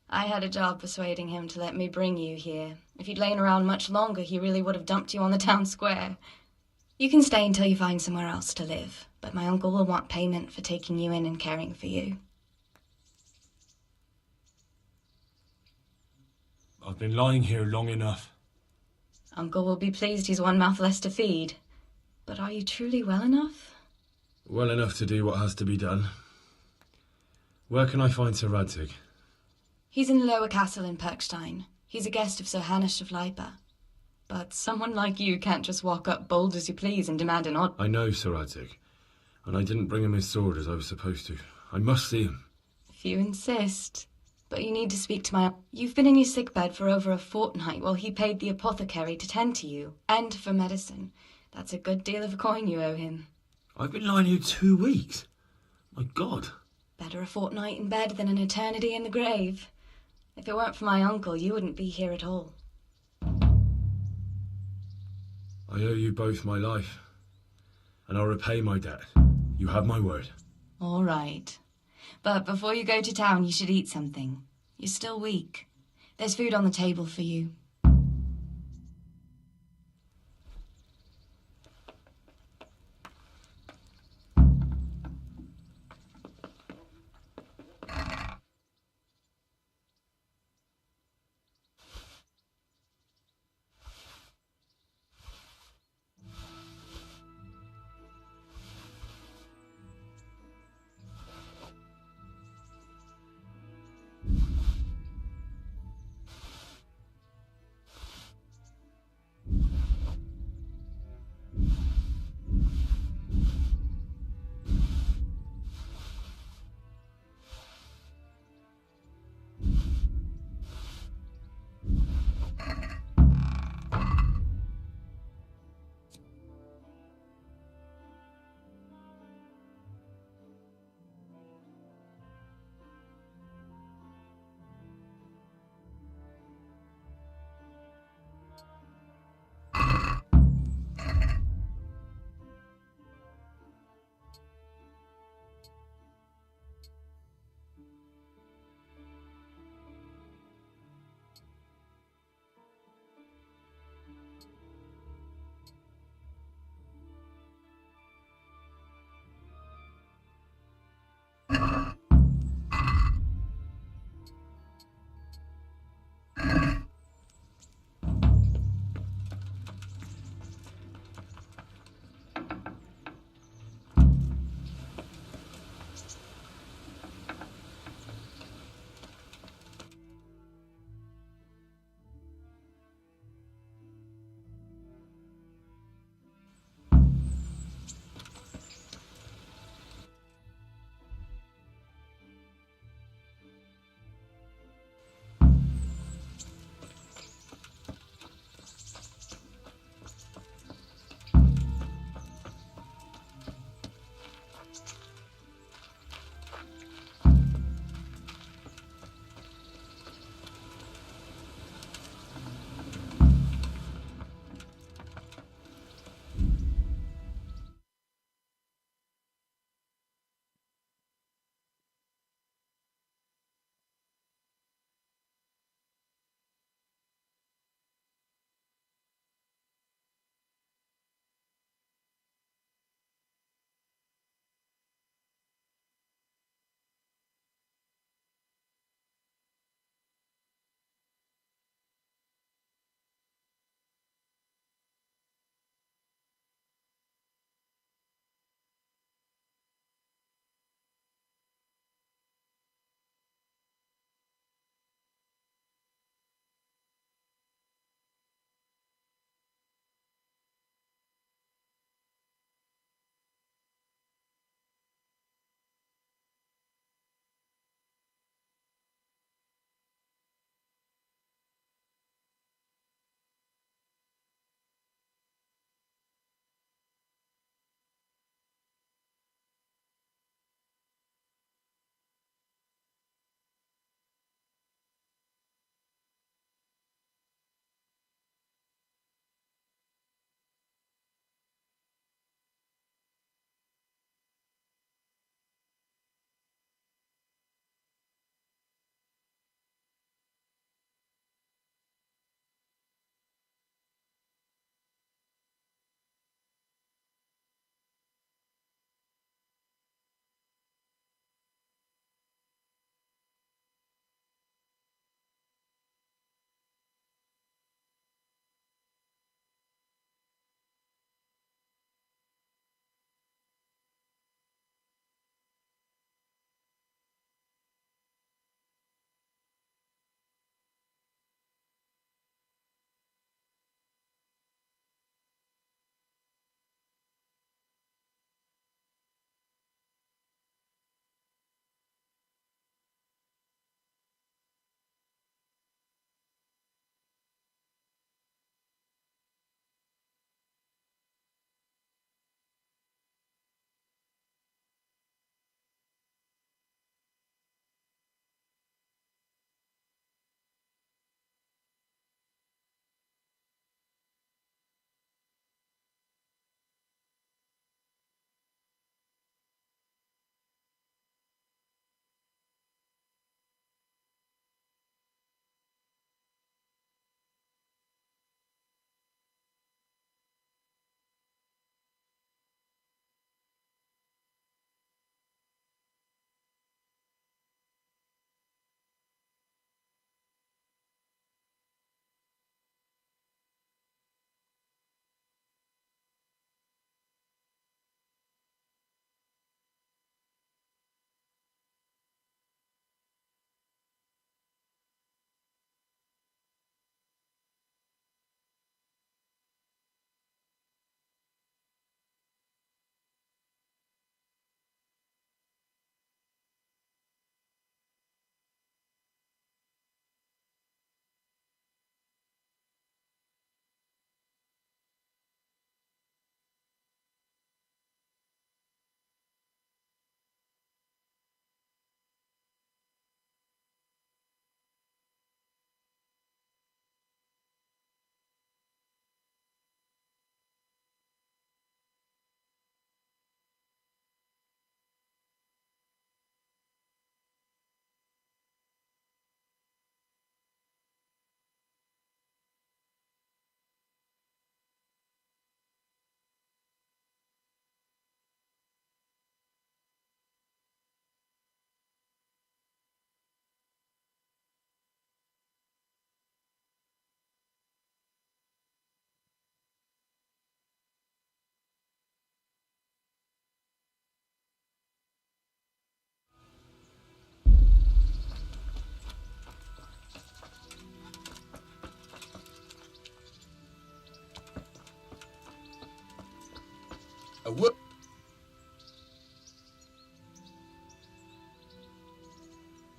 I had a job persuading him to let me bring you here. If you'd lain around much longer, he really would have dumped you on the town square. You can stay until you find somewhere else to live, but my uncle will want payment for taking you in and caring for you. I've been lying here long enough. Uncle will be pleased he's one mouth less to feed. But are you truly well enough? Well enough to do what has to be done. Where can I find Sir Radzik? He's in the lower castle in Perkstein. He's a guest of Sir Hanush of Leipa. But someone like you can't just walk up bold as you please and demand an odd... I know, Sir Adzik, and I didn't bring him his sword as I was supposed to. I must see him. If you insist. But you need to speak to my... You've been in your sickbed for over a fortnight while he paid the apothecary to tend to you, and for medicine. That's a good deal of coin you owe him. I've been lying here 2 weeks. My God. Better a fortnight in bed than an eternity in the grave. If it weren't for my uncle, you wouldn't be here at all. I owe you both my life, and I'll repay my debt. You have my word. All right. But before you go to town, you should eat something. You're still weak. There's food on the table for you.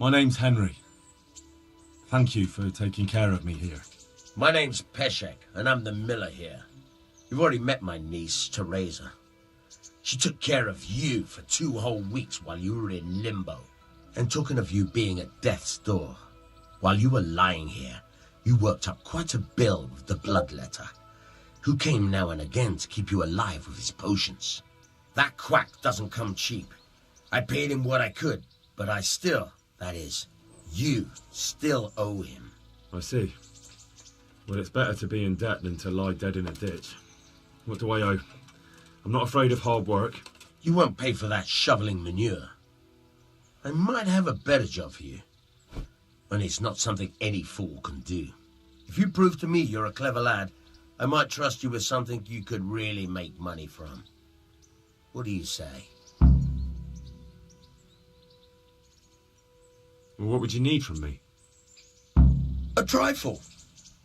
My name's Henry. Thank you for taking care of me here. My name's Peshek, and I'm the miller here. You've already met my niece, Teresa. She took care of you for 2 whole weeks while you were in limbo. And talking of you being at death's door, while you were lying here, you worked up quite a bill with the bloodletter, who came now and again to keep you alive with his potions. That quack doesn't come cheap. I paid him what I could, but I still, that is, you still owe him. I see. Well, it's better to be in debt than to lie dead in a ditch. What do I owe? I'm not afraid of hard work. You won't pay for that shoveling manure. I might have a better job for you. And it's not something any fool can do. If you prove to me you're a clever lad, I might trust you with something you could really make money from. What do you say? Well, what would you need from me? A trifle.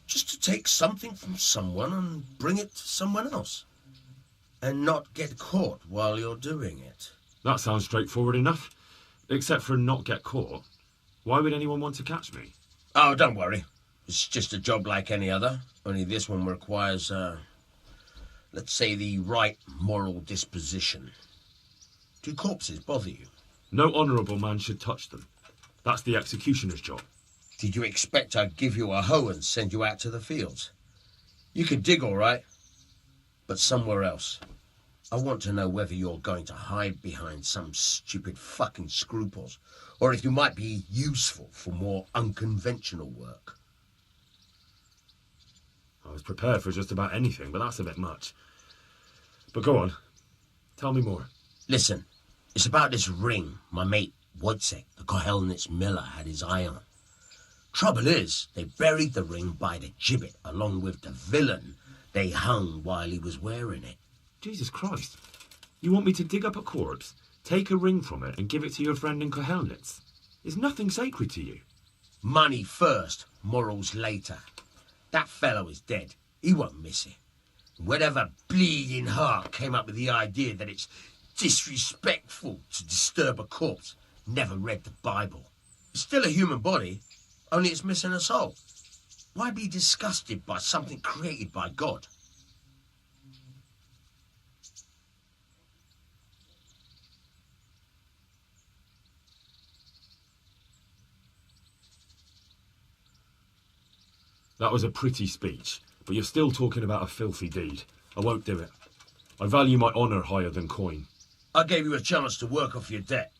Just to take something from someone and bring it to someone else. And not get caught while you're doing it. That sounds straightforward enough. Except for not get caught. Why would anyone want to catch me? Oh, don't worry. It's just a job like any other. Only this one requires, let's say, the right moral disposition. Do corpses bother you? No honourable man should touch them. That's the executioner's job. Did you expect I'd give you a hoe and send you out to the fields? You can dig all right, but somewhere else. I want to know whether you're going to hide behind some stupid fucking scruples, or if you might be useful for more unconventional work. I was prepared for just about anything, but that's a bit much. But go on. Tell me more. Listen, it's about this ring my mate Wojciech, the Kohelnitz miller, had his eye on. Trouble is, they buried the ring by the gibbet along with the villain they hung while he was wearing it. Jesus Christ. You want me to dig up a corpse, take a ring from it, and give it to your friend in Kohelnitz? Is nothing sacred to you? Money first, morals later. That fellow is dead. He won't miss it. Whatever bleeding heart came up with the idea that it's disrespectful to disturb a corpse never read the Bible. It's still a human body, only it's missing a soul. Why be disgusted by something created by God? That was a pretty speech, but you're still talking about a filthy deed. I won't do it. I value my honour higher than coin. I gave you a chance to work off your debt.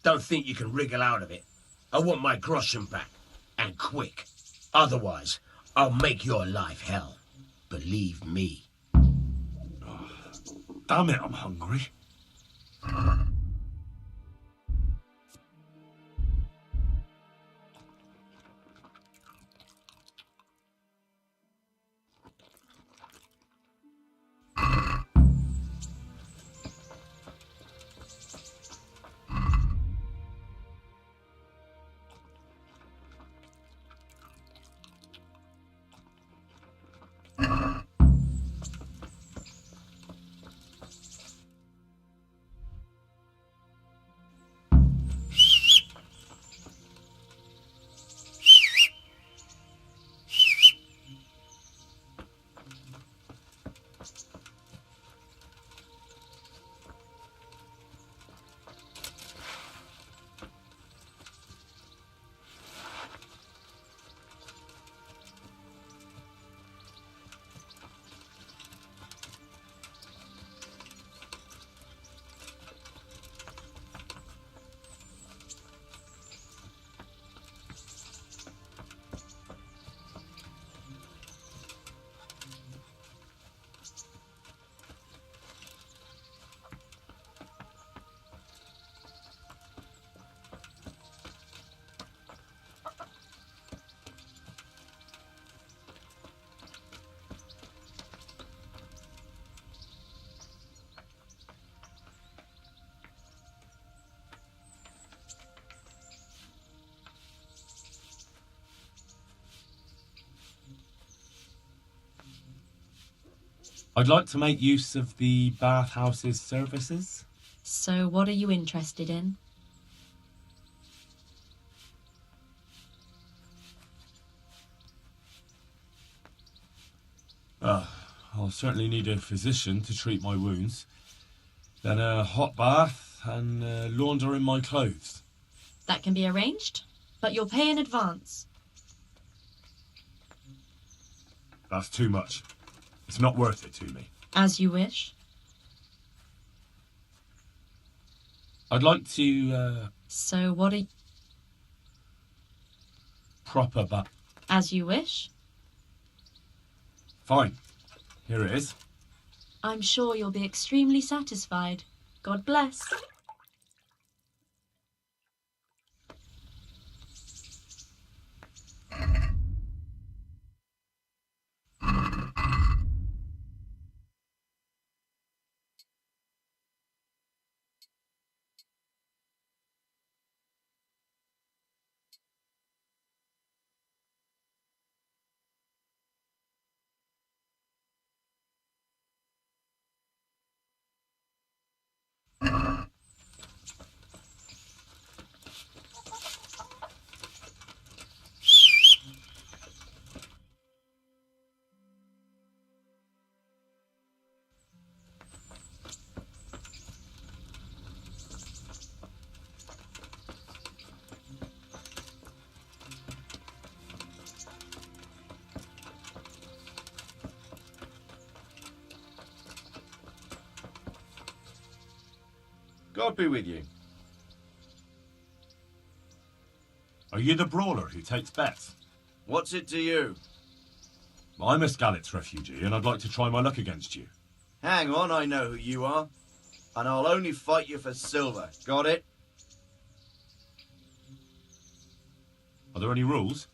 Don't think you can wriggle out of it. I want my groschen back, and quick. Otherwise, I'll make your life hell. Believe me. Oh, damn it, I'm hungry. I'd like to make use of the bathhouse's services. So what are you interested in? I'll certainly need a physician to treat my wounds. Then a hot bath and laundering my clothes. That can be arranged, but you'll pay in advance. That's too much. It's not worth it to me. As you wish. I'd like to, So what are you... proper bath. As you wish. Fine. Here it is. I'm sure you'll be extremely satisfied. God bless. God be with you. Are you the brawler who takes bets? What's it to you? I'm a Skalitz refugee, and I'd like to try my luck against you. Hang on, I know who you are. And I'll only fight you for silver. Got it? Are there any rules?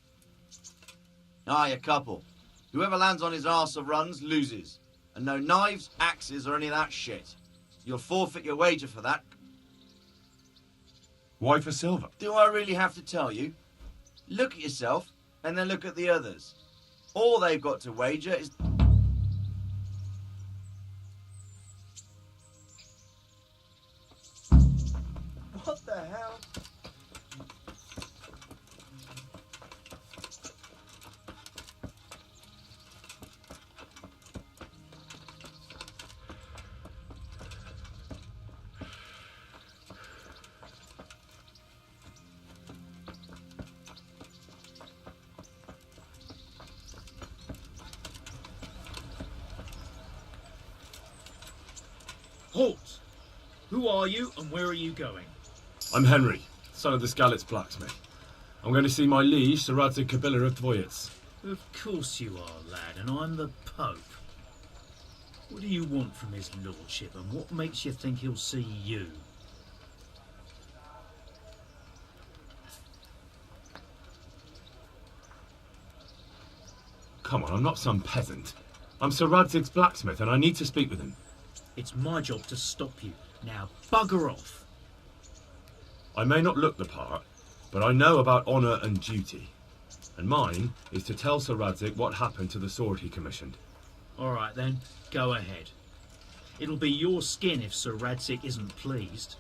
Aye, a couple. Whoever lands on his arse or runs, loses. And no knives, axes, or any of that shit. You'll forfeit your wager for that. Why for silver? Do I really have to tell you? Look at yourself, and then look at the others. All they've got to wager is... What the hell? Halt! Who are you and where are you going? I'm Henry, son of the Skalitz blacksmith. I'm going to see my liege, Sir Radzig Kobyla of Dvoyitz. Of course you are, lad, and I'm the Pope. What do you want from his lordship, and what makes you think he'll see you? Come on, I'm not some peasant. I'm Sir Radzig's blacksmith, and I need to speak with him. It's my job to stop you. Now, bugger off. I may not look the part, but I know about honour and duty. And mine is to tell Sir Radzig what happened to the sword he commissioned. All right, then, go ahead. It'll be your skin if Sir Radzig isn't pleased.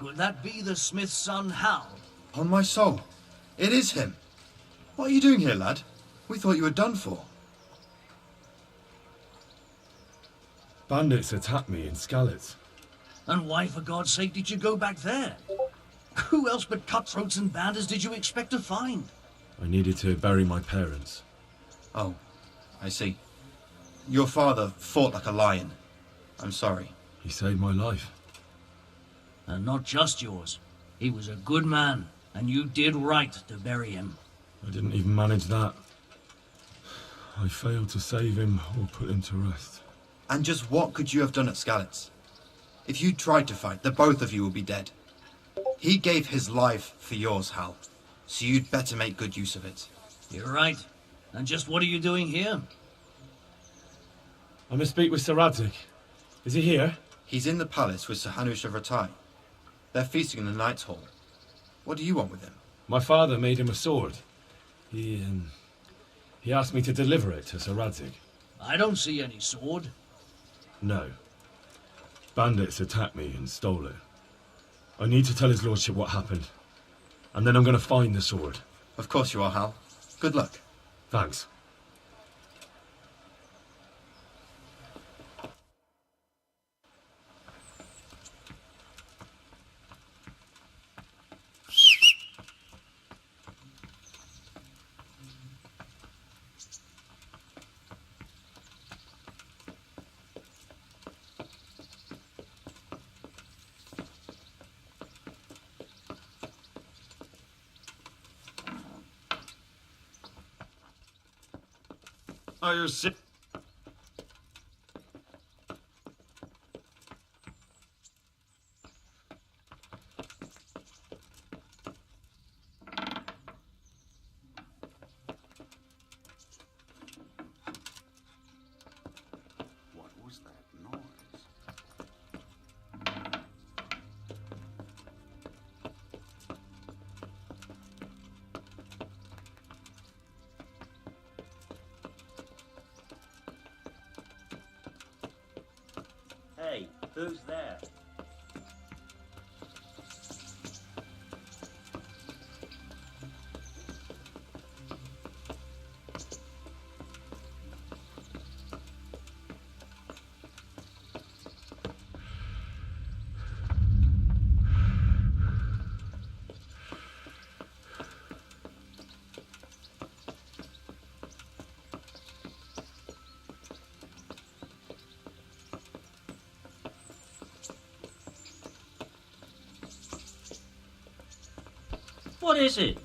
Could that be the smith's son, Hal? On my soul, it is him. What are you doing here, lad? We thought you were done for. Bandits attacked me in Skalitz. And why, for God's sake, did you go back there? Who else but cutthroats and bandits did you expect to find? I needed to bury my parents. Oh, I see. Your father fought like a lion. I'm sorry. He saved my life. And not just yours. He was a good man, and you did right to bury him. I didn't even manage that. I failed to save him or put him to rest. And just what could you have done at Skalitz? If you tried to fight, the both of you would be dead. He gave his life for yours, Hal. So you'd better make good use of it. You're right. And just what are you doing here? I must speak with Sir Radzig. Is he here? He's in the palace with Sir Hanush of Ratai. They're feasting in the Knight's Hall. What do you want with him? My father made him a sword. He asked me to deliver it to Sir Radzig. I don't see any sword. No. Bandits attacked me and stole it. I need to tell his lordship what happened. And then I'm going to find the sword. Of course you are, Hal. Good luck. Thanks. Are you sick? What was that noise? Hey, who's there? What is it?